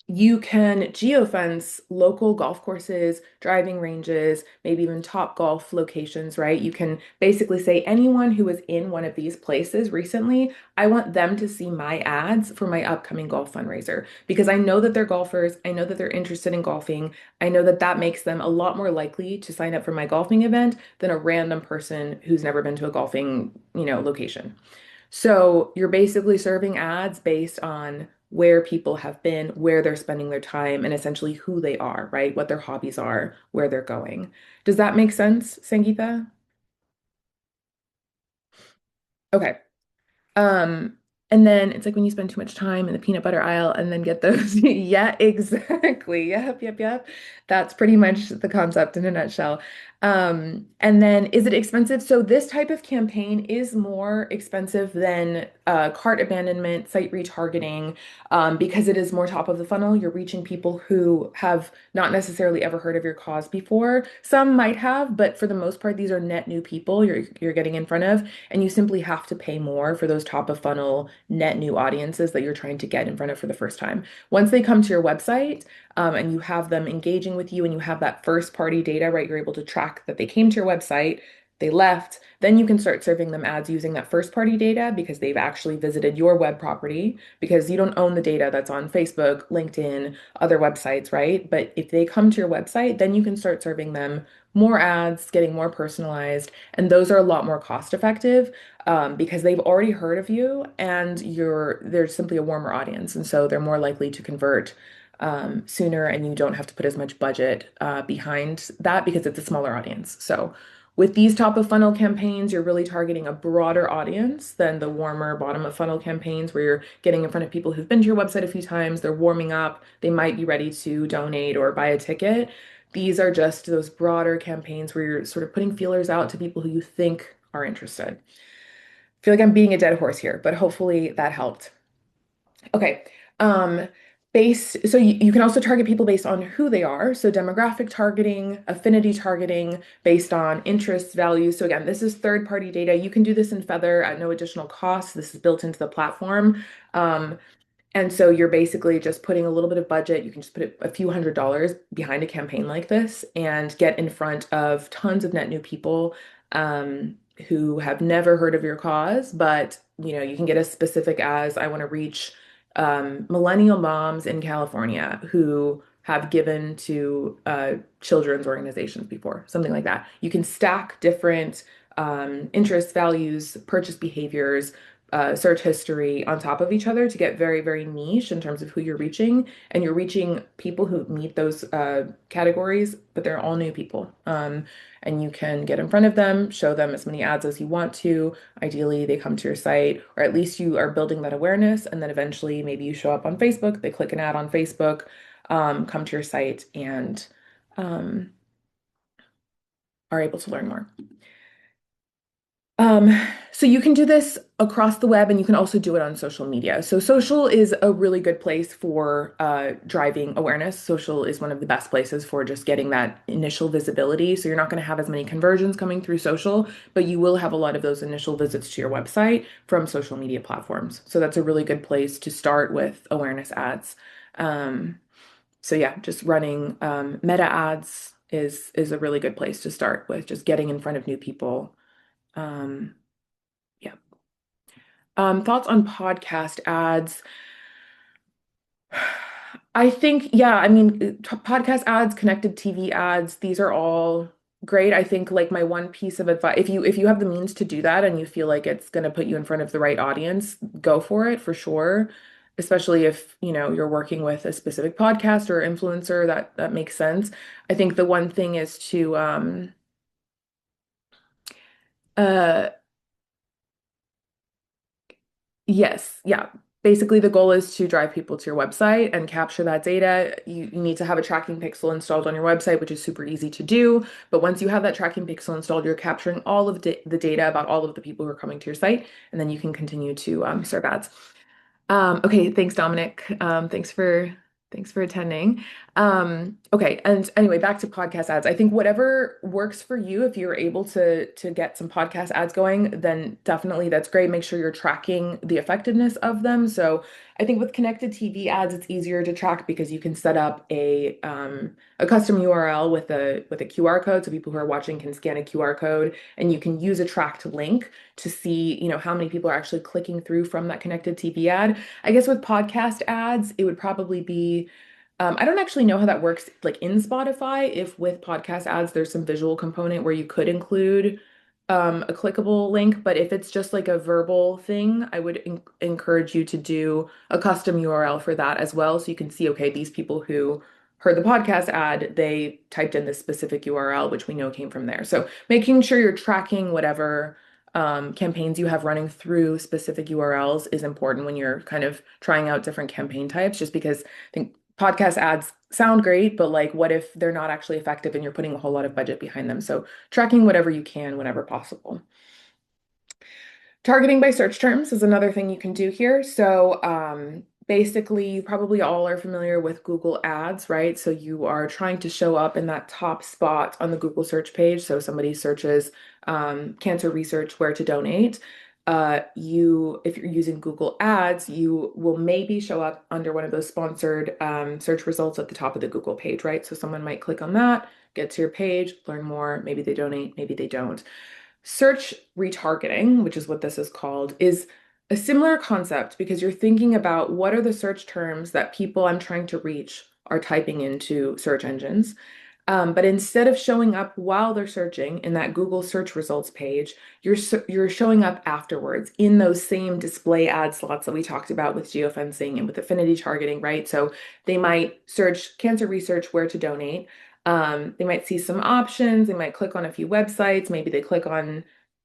you can geofence local golf courses, driving ranges, maybe even top golf locations, right? You can basically say anyone who was in one of these places recently, I want them to see my ads for my upcoming golf fundraiser because I know that they're golfers. I know that they're interested in golfing. I know that that makes them a lot more likely to sign up for my golfing event than a random person who's never been to a golfing, location. So you're basically serving ads based on where people have been, where they're spending their time, and essentially who they are, right? What their hobbies are, where they're going. Does that make sense, Sangeeta? Okay. Um, and then it's like when you spend too much time in the peanut butter aisle and then get those. Yeah, exactly. Yep, yep, yep. That's pretty much the concept in a nutshell. And then is it expensive? So this type of campaign is more expensive than cart abandonment, site retargeting, because it is more top of the funnel. You're reaching people who have not necessarily ever heard of your cause before. Some might have, but for the most part, these are net new people you're getting in front of. And you simply have to pay more for those top of funnel net new audiences that you're trying to get in front of for the first time. Once they come to your website, and you have them engaging with you and you have that first party data, right? You're able to track that they came to your website, they left, then you can start serving them ads using that first party data because they've actually visited your web property because you don't own the data that's on Facebook, LinkedIn, other websites, right? But if they come to your website, then you can start serving them more ads, getting more personalized, and those are a lot more cost effective because they've already heard of you and they're simply a warmer audience, and so they're more likely to convert. sooner, and you don't have to put as much budget behind that because it's a smaller audience. So with these top of funnel campaigns, you're really targeting a broader audience than the warmer bottom of funnel campaigns where you're getting in front of people who've been to your website a few times, they're warming up, they might be ready to donate or buy a ticket. These are just those broader campaigns where you're sort of putting feelers out to people who you think are interested. I feel like I'm beating a dead horse here, but hopefully that helped. Okay. Um, so you can also target people based on who they are. So demographic targeting, affinity targeting based on interests, values. So again, this is third-party data. You can do this in Feather at no additional cost. This is built into the platform. And so you're basically just putting a little bit of budget. You can just put a few $100s behind a campaign like this and get in front of tons of net new people who have never heard of your cause. But you can get as specific as I want to reach millennial moms in California who have given to children's organizations before, something like that. You can stack different interests, values, purchase behaviors, search history on top of each other to get very, very niche in terms of who you're reaching. And you're reaching people who meet those categories, but they're all new people. And you can get in front of them, show them as many ads as you want to. Ideally, they come to your site, or at least you are building that awareness. And then eventually, maybe you show up on Facebook, they click an ad on Facebook, come to your site, and um, are able to learn more. Um, so you can do this across the web and you can also do it on social media. So social is a really good place for driving awareness. Social is one of the best places for just getting that initial visibility. So you're not going to have as many conversions coming through social, but you will have a lot of those initial visits to your website from social media platforms. So that's a really good place to start with awareness ads. Um, so yeah, just running meta ads is a really good place to start with, just getting in front of new people. Um, yeah. Thoughts on podcast ads? I think, yeah, I mean, podcast ads, connected TV ads, these are all great. I think like my one piece of advice, if you have the means to do that and you feel like it's going to put you in front of the right audience, go for it for sure. Especially if, you're working with a specific podcast or influencer, that makes sense. I think the one thing is to uh yes, yeah. Basically, the goal is to drive people to your website and capture that data. You need to have a tracking pixel installed on your website, which is super easy to do. But once you have that tracking pixel installed, you're capturing all of the data about all of the people who are coming to your site, and then you can continue to serve ads. Okay, thanks, Dominic. Thanks for attending. Okay, and anyway, back to podcast ads. I think whatever works for you, if you're able to get some podcast ads going, then definitely that's great. Make sure you're tracking the effectiveness of them. So I think with connected TV ads, it's easier to track because you can set up a custom URL with a QR code, so people who are watching can scan a QR code, and you can use a tracked link to see, how many people are actually clicking through from that connected TV ad. I guess with podcast ads, it would probably be, I don't actually know how that works like in Spotify. If with podcast ads, there's some visual component where you could include a clickable link, but if it's just like a verbal thing, I would encourage you to do a custom URL for that as well. So you can see, okay, these people who heard the podcast ad, they typed in this specific URL, which we know came from there. So making sure you're tracking whatever campaigns you have running through specific URLs is important when you're kind of trying out different campaign types, just because I think podcast ads sound great, but like what if they're not actually effective and you're putting a whole lot of budget behind them? So tracking whatever you can whenever possible. Targeting by search terms is another thing you can do here. So basically, you probably all are familiar with Google Ads, right? So you are trying to show up in that top spot on the Google search page. So somebody searches cancer research, where to donate. If you're using Google Ads, you will maybe show up under one of those sponsored search results at the top of the Google page, right? So someone might click on that, get to your page, learn more. Maybe they donate, maybe they don't. Search retargeting, which is what this is called, is a similar concept because you're thinking about what are the search terms that people I'm trying to reach are typing into search engines. But instead of showing up while they're searching in that Google search results page, you're showing up afterwards in those same display ad slots that we talked about with geofencing and with affinity targeting, right? So they might search cancer research, where to donate. They might see some options. They might click on a few websites. Maybe they click on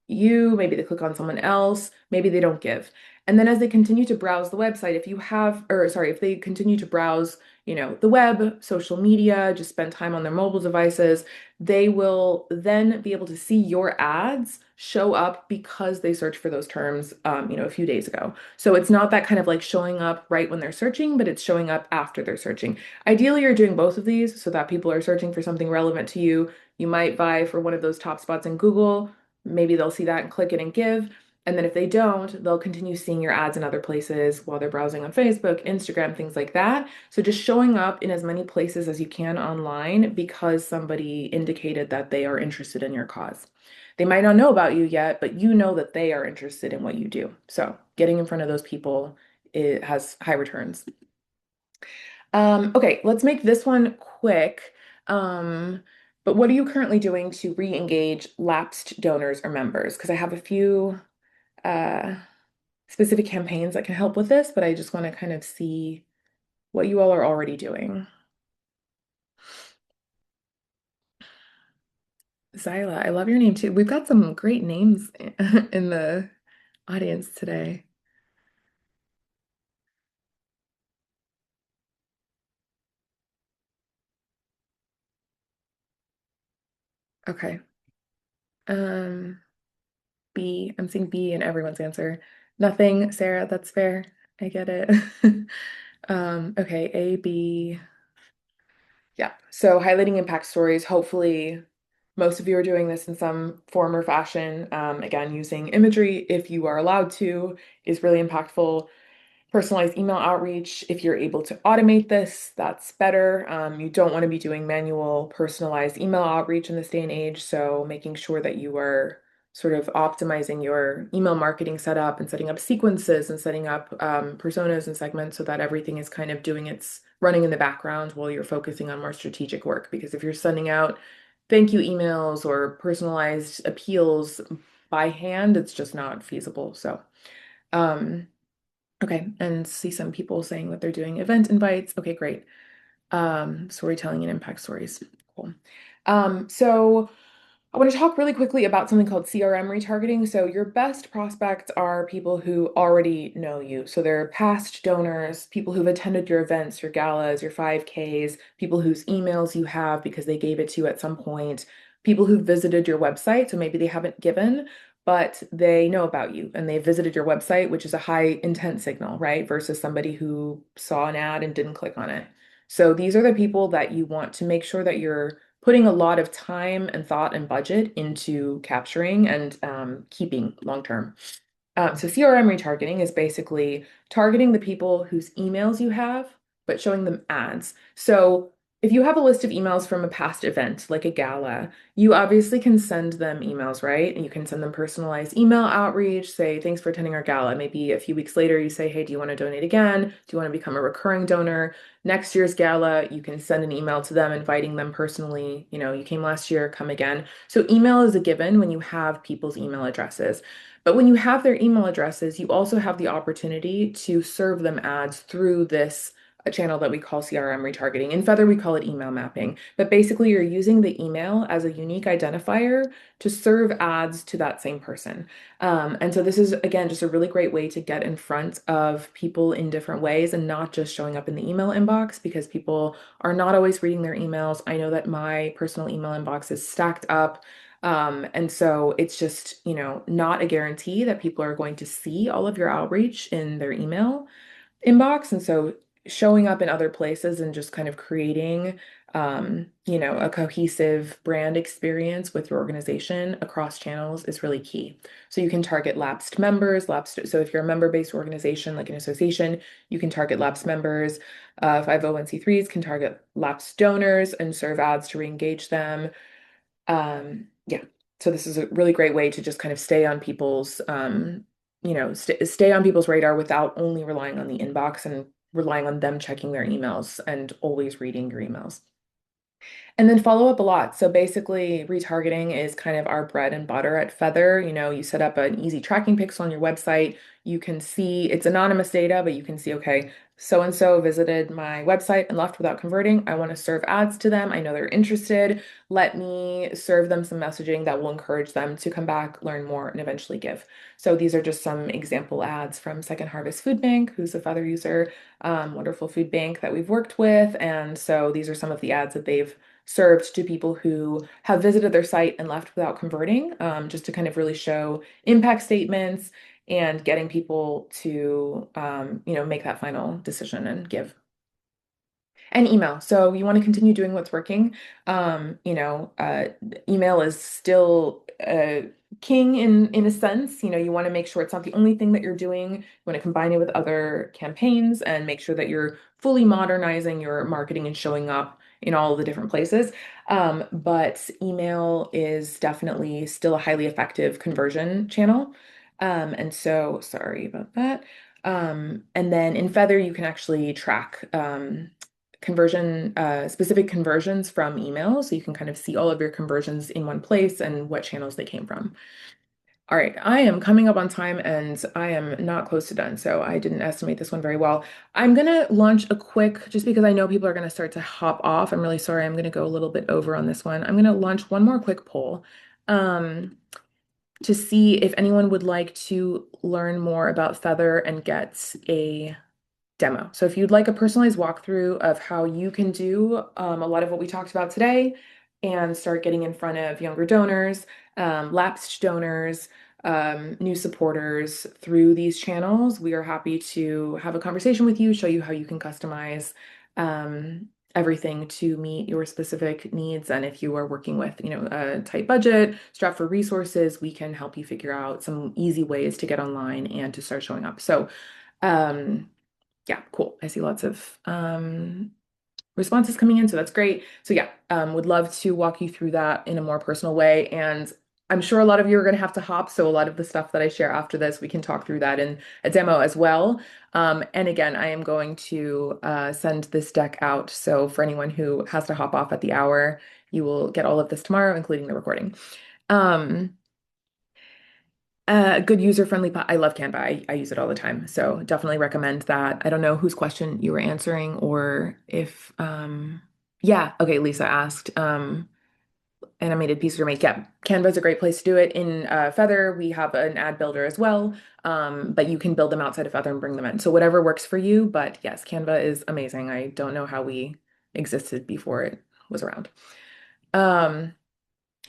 you, maybe they click on someone else, maybe they don't give. And then as they continue to browse the website, if you have, or sorry, if they continue to browse, the web, social media, just spend time on their mobile devices, they will then be able to see your ads show up because they searched for those terms, a few days ago. So it's not that kind of like showing up right when they're searching, but it's showing up after they're searching. Ideally, you're doing both of these so that people are searching for something relevant to you. You might vie for one of those top spots in Google. Maybe they'll see that and click it and give. And then if they don't, they'll continue seeing your ads in other places while they're browsing on Facebook, Instagram, things like that. So just showing up in as many places as you can online because somebody indicated that they are interested in your cause. They might not know about you yet, but you know that they are interested in what you do. So getting in front of those people, it has high returns. Okay, let's make this one quick. Um, but what are you currently doing to re-engage lapsed donors or members? Because I have a few uh, specific campaigns that can help with this, but I just want to kind of see what you all are already doing. Zyla, I love your name too. We've got some great names in the audience today. Okay. Um, B, I'm seeing B in everyone's answer. Nothing, Sarah, that's fair. I get it. Okay, A, B. Yeah. So highlighting impact stories, hopefully most of you are doing this in some form or fashion. Again, using imagery, if you are allowed to, is really impactful. Personalized email outreach, if you're able to automate this, that's better. You don't want to be doing manual personalized email outreach in this day and age. So making sure that you are sort of optimizing your email marketing setup and setting up sequences and setting up personas and segments so that everything is kind of doing its running in the background while you're focusing on more strategic work. Because if you're sending out thank you emails or personalized appeals by hand, it's just not feasible. So, um, okay, and see some people saying that they're doing event invites. Okay, great. Storytelling and impact stories. Cool. So I want to talk really quickly about something called CRM retargeting. So your best prospects are people who already know you. So they're past donors, people who've attended your events, your galas, your 5Ks, people whose emails you have because they gave it to you at some point, people who visited your website. So maybe they haven't given, but they know about you and they visited your website, which is a high intent signal, right? Versus somebody who saw an ad and didn't click on it. So these are the people that you want to make sure that you're putting a lot of time and thought and budget into capturing and keeping long term. So CRM retargeting is basically targeting the people whose emails you have, but showing them ads. So if you have a list of emails from a past event, like a gala, you obviously can send them emails, right? And you can send them personalized email outreach, say, thanks for attending our gala. Maybe a few weeks later, you say, hey, do you want to donate again? Do you want to become a recurring donor? Next year's gala, you can send an email to them inviting them personally. You came last year, come again. So email is a given when you have people's email addresses. But when you have their email addresses, you also have the opportunity to serve them ads through this a channel that we call CRM retargeting. In Feather, we call it email mapping. But basically, you're using the email as a unique identifier to serve ads to that same person. And so this is, again, just a really great way to get in front of people in different ways and not just showing up in the email inbox because people are not always reading their emails. I know that my personal email inbox is stacked up. And so it's just, not a guarantee that people are going to see all of your outreach in their email inbox. And so showing up in other places and just kind of creating, a cohesive brand experience with your organization across channels is really key. So you can target lapsed members, so if you're a member-based organization like an association, you can target lapsed members. 501(c)(3)s can target lapsed donors and serve ads to re-engage them. Yeah. So this is a really great way to just kind of stay on people's, stay on people's radar without only relying on the inbox and relying on them checking their emails and always reading your emails. And then follow up a lot. So basically, retargeting is kind of our bread and butter at Feather. You set up an easy tracking pixel on your website. You can see it's anonymous data, but you can see, okay, so and so visited my website and left without converting. I want to serve ads to them. I know they're interested. Let me serve them some messaging that will encourage them to come back, learn more, and eventually give. So these are just some example ads from Second Harvest Food Bank, who's a Feather user, wonderful food bank that we've worked with. And so these are some of the ads that they've served to people who have visited their site and left without converting, just to kind of really show impact statements and getting people to, make that final decision and give. And email. So you want to continue doing what's working. Email is still king in a sense. You want to make sure it's not the only thing that you're doing. You want to combine it with other campaigns and make sure that you're fully modernizing your marketing and showing up in all of the different places. But email is definitely still a highly effective conversion channel. And so, sorry about that. And then in Feather, you can actually track specific conversions from email. So you can kind of see all of your conversions in one place and what channels they came from. All right, I am coming up on time and I am not close to done, so I didn't estimate this one very well. I'm gonna launch a quick, just because I know people are gonna start to hop off. I'm really sorry, I'm gonna go a little bit over on this one. I'm gonna launch one more quick poll um, to see if anyone would like to learn more about Feather and get a demo. So if you'd like a personalized walkthrough of how you can do a lot of what we talked about today and start getting in front of younger donors, lapsed donors, new supporters through these channels, we are happy to have a conversation with you, show you how you can customize everything to meet your specific needs. And if you are working with, a tight budget, strapped for resources, we can help you figure out some easy ways to get online and to start showing up. So, yeah, cool. I see lots of responses coming in, so that's great. So yeah, would love to walk you through that in a more personal way. And I'm sure a lot of you are going to have to hop, so a lot of the stuff that I share after this, we can talk through that in a demo as well. And again, I am going to send this deck out. So for anyone who has to hop off at the hour, you will get all of this tomorrow, including the recording. Um, good user-friendly. I love Canva. I use it all the time. So definitely recommend that. I don't know whose question you were answering or if, yeah, okay, Lisa asked, animated pieces are made. Yeah, Canva is a great place to do it. In Feather, we have an ad builder as well, but you can build them outside of Feather and bring them in. So whatever works for you. But yes, Canva is amazing. I don't know how we existed before it was around. Um,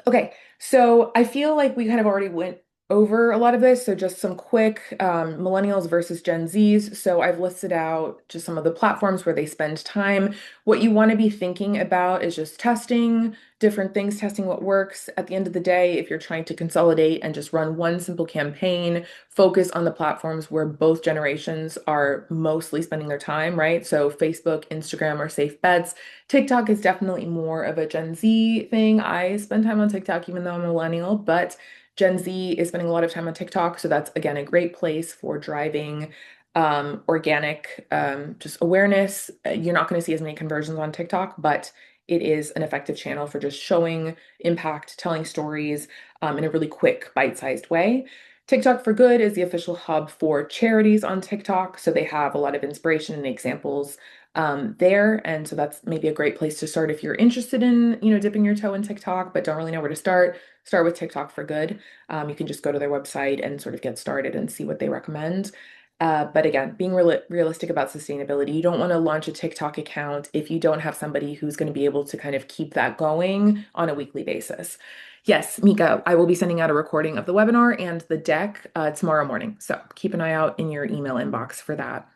Okay, so I feel like we kind of already went over a lot of this. So just some quick millennials versus Gen Zs. So I've listed out just some of the platforms where they spend time. What you want to be thinking about is just testing different things, testing what works. At the end of the day, if you're trying to consolidate and just run one simple campaign, focus on the platforms where both generations are mostly spending their time, right? So Facebook, Instagram are safe bets. TikTok is definitely more of a Gen Z thing. I spend time on TikTok even though I'm a millennial, but Gen Z is spending a lot of time on TikTok. So that's again a great place for driving organic just awareness. You're not going to see as many conversions on TikTok, but it is an effective channel for just showing impact, telling stories in a really quick, bite-sized way. TikTok for Good is the official hub for charities on TikTok. So they have a lot of inspiration and examples there. And so that's maybe a great place to start if you're interested in, dipping your toe in TikTok, but don't really know where to start. Start with TikTok for Good. You can just go to their website and sort of get started and see what they recommend. But again, being realistic about sustainability, you don't want to launch a TikTok account if you don't have somebody who's going to be able to kind of keep that going on a weekly basis. Yes, Mika, I will be sending out a recording of the webinar and the deck tomorrow morning. So keep an eye out in your email inbox for that.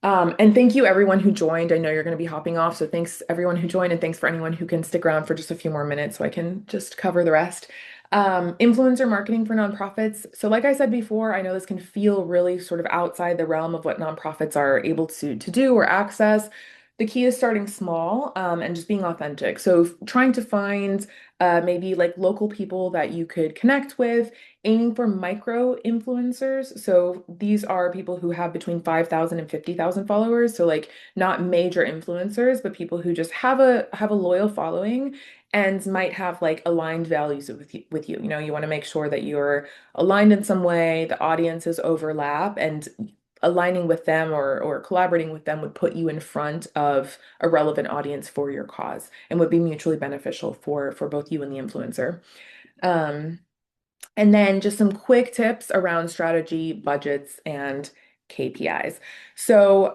And thank you everyone who joined. I know you're going to be hopping off, so thanks everyone who joined and thanks for anyone who can stick around for just a few more minutes so I can just cover the rest. Influencer marketing for nonprofits. So like I said before, I know this can feel really sort of outside the realm of what nonprofits are able to do or access. The key is starting small, and just being authentic. So trying to find maybe like local people that you could connect with, aiming for micro influencers. So these are people who have between 5,000 and 50,000 followers. So like not major influencers, but people who just have a loyal following and might have like aligned values with you. You know, you want to make sure that you're aligned in some way, the audiences overlap, and aligning with them or collaborating with them would put you in front of a relevant audience for your cause and would be mutually beneficial for both you and the influencer. Um, and then just some quick tips around strategy, budgets, and KPIs. So,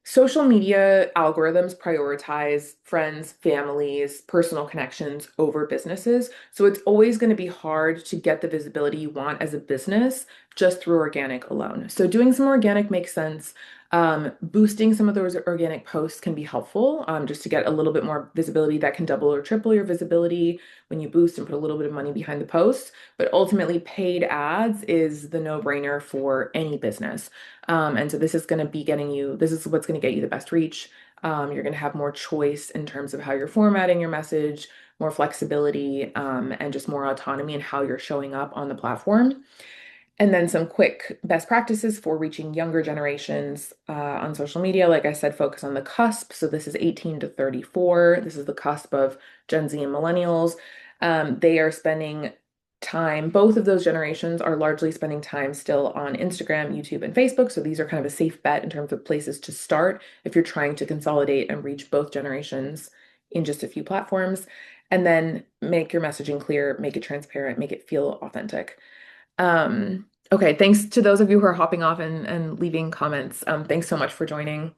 social media algorithms prioritize friends, families, personal connections over businesses. So, it's always going to be hard to get the visibility you want as a business just through organic alone. So, doing some organic makes sense. Boosting some of those organic posts can be helpful, just to get a little bit more visibility that can double or triple your visibility when you boost and put a little bit of money behind the post. But ultimately, paid ads is the no-brainer for any business. And so this is going to be getting you, this is what's going to get you the best reach. You're going to have more choice in terms of how you're formatting your message, more flexibility, and just more autonomy in how you're showing up on the platform. And then some quick best practices for reaching younger generations on social media. Like I said, focus on the cusp. So this is 18 to 34. This is the cusp of Gen Z and millennials. They are spending time, both of those generations are largely spending time still on Instagram, YouTube, and Facebook. So these are kind of a safe bet in terms of places to start if you're trying to consolidate and reach both generations in just a few platforms. And then make your messaging clear, make it transparent, make it feel authentic. Okay, thanks to those of you who are hopping off and leaving comments. Thanks so much for joining.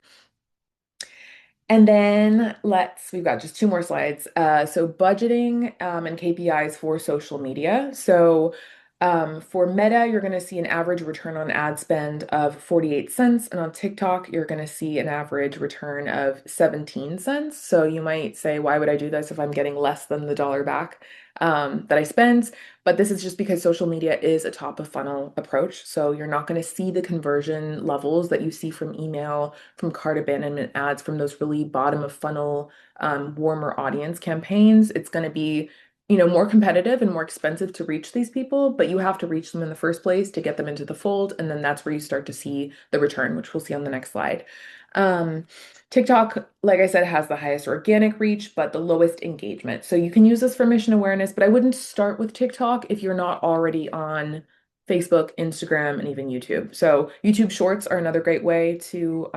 And then we've got just two more slides. So budgeting and KPIs for social media. So for Meta, you're going to see an average return on ad spend of 48 cents. And on TikTok, you're going to see an average return of 17 cents. So you might say, why would I do this if I'm getting less than the dollar back that I spent? But this is just because social media is a top of funnel approach. So you're not going to see the conversion levels that you see from email, from cart abandonment ads, from those really bottom of funnel, warmer audience campaigns. It's going to be, more competitive and more expensive to reach these people, but you have to reach them in the first place to get them into the fold. And then that's where you start to see the return, which we'll see on the next slide. Um, TikTok, like I said, has the highest organic reach, but the lowest engagement. So you can use this for mission awareness, but I wouldn't start with TikTok if you're not already on Facebook, Instagram, and even YouTube. So YouTube Shorts are another great way to,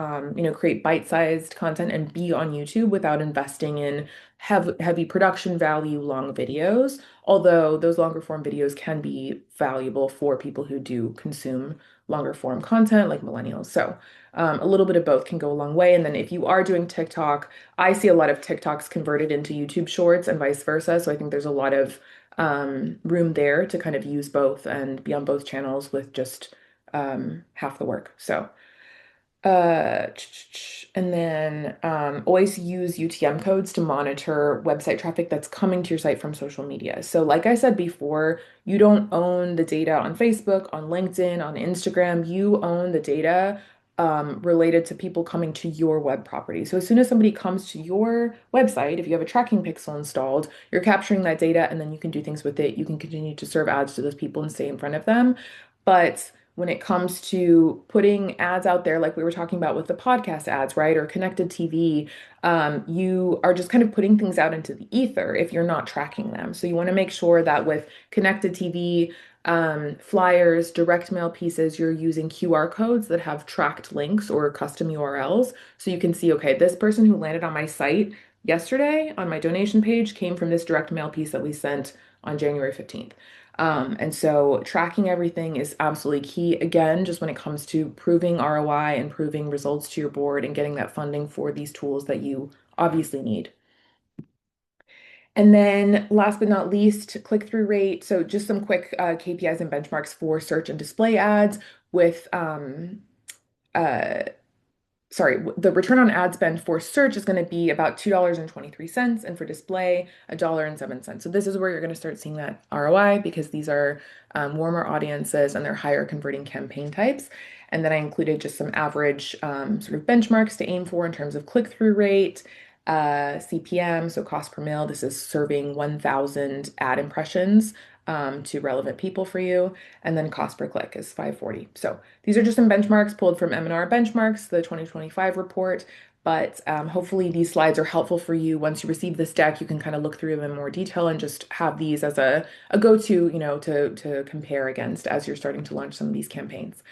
create bite-sized content and be on YouTube without investing in heavy production value long videos. Although those longer form videos can be valuable for people who do consume longer form content, like millennials. So a little bit of both can go a long way. And then if you are doing TikTok, I see a lot of TikToks converted into YouTube Shorts and vice versa. So I think there's a lot of room there to kind of use both and be on both channels with just half the work. So, and then always use UTM codes to monitor website traffic that's coming to your site from social media. So, like I said before, you don't own the data on Facebook, on LinkedIn, on Instagram. You own the data related to people coming to your web property. So as soon as somebody comes to your website, if you have a tracking pixel installed, you're capturing that data and then you can do things with it. You can continue to serve ads to those people and stay in front of them. But when it comes to putting ads out there, like we were talking about with the podcast ads, right, or connected TV, you are just kind of putting things out into the ether if you're not tracking them. So you want to make sure that with connected TV, flyers, direct mail pieces, you're using QR codes that have tracked links or custom URLs. So you can see, okay, this person who landed on my site yesterday on my donation page came from this direct mail piece that we sent on January 15th. And so tracking everything is absolutely key. Again, just when it comes to proving ROI and proving results to your board and getting that funding for these tools that you obviously need. And then last but not least, click-through rate. So just some quick KPIs and benchmarks for search and display ads with uh, the return on ad spend for search is going to be about $2.23, and for display, $1.07. So this is where you're going to start seeing that ROI because these are warmer audiences and they're higher converting campaign types. And then I included just some average sort of benchmarks to aim for in terms of click-through rate, CPM, so cost per mil. This is serving 1,000 ad impressions to relevant people for you. And then cost per click is 540. So these are just some benchmarks pulled from M&R Benchmarks, the 2025 report. But hopefully these slides are helpful for you. Once you receive this deck, you can kind of look through them in more detail and just have these as a go-to, to compare against as you're starting to launch some of these campaigns.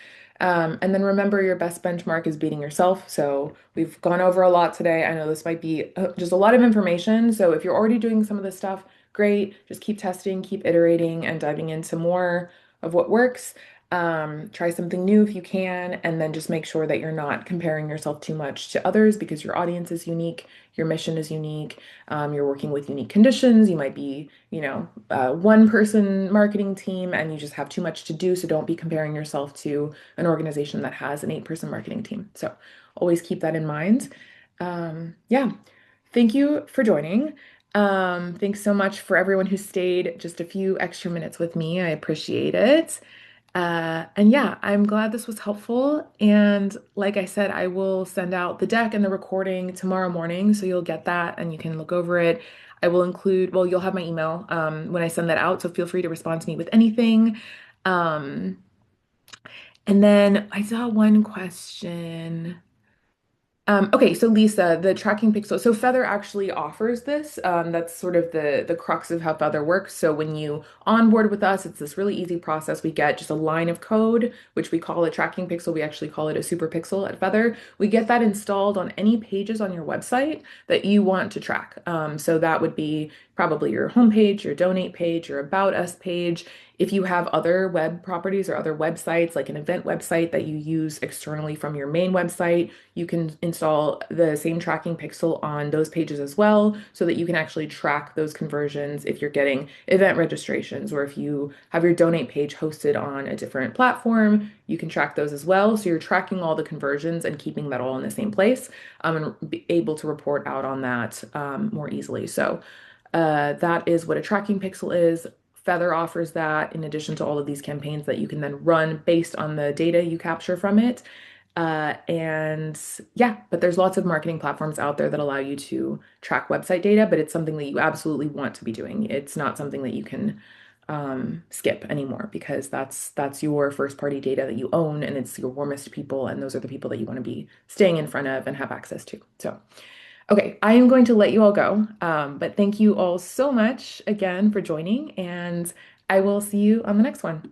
And then remember, your best benchmark is beating yourself. So we've gone over a lot today. I know this might be just a lot of information. So if you're already doing some of this stuff, great. Just keep testing, keep iterating, and diving into more of what works. Try something new if you can, and then just make sure that you're not comparing yourself too much to others because your audience is unique, your mission is unique, you're working with unique conditions. You might be, one person marketing team and you just have too much to do. So don't be comparing yourself to an organization that has an eight-person marketing team. So always keep that in mind. Yeah, thank you for joining. Thanks so much for everyone who stayed just a few extra minutes with me. I appreciate it. And yeah, I'm glad this was helpful. And like I said, I will send out the deck and the recording tomorrow morning. So you'll get that and you can look over it. I will include, well, you'll have my email when I send that out. So feel free to respond to me with anything. Um, and then I saw one question. Okay, so Lisa, the tracking pixel. So Feather actually offers this. That's sort of the crux of how Feather works. So when you onboard with us, it's this really easy process. We get just a line of code, which we call a tracking pixel. We actually call it a super pixel at Feather. We get that installed on any pages on your website that you want to track. So that would be probably your homepage, your donate page, your about us page. If you have other web properties or other websites, like an event website that you use externally from your main website, you can install the same tracking pixel on those pages as well so that you can actually track those conversions if you're getting event registrations or if you have your donate page hosted on a different platform, you can track those as well. So you're tracking all the conversions and keeping that all in the same place and be able to report out on that more easily. So that is what a tracking pixel is. Feather offers that in addition to all of these campaigns that you can then run based on the data you capture from it. And yeah, but there's lots of marketing platforms out there that allow you to track website data, but it's something that you absolutely want to be doing. It's not something that you can skip anymore because that's your first party data that you own and it's your warmest people and those are the people that you want to be staying in front of and have access to. So okay, I am going to let you all go. But thank you all so much again for joining, and I will see you on the next one.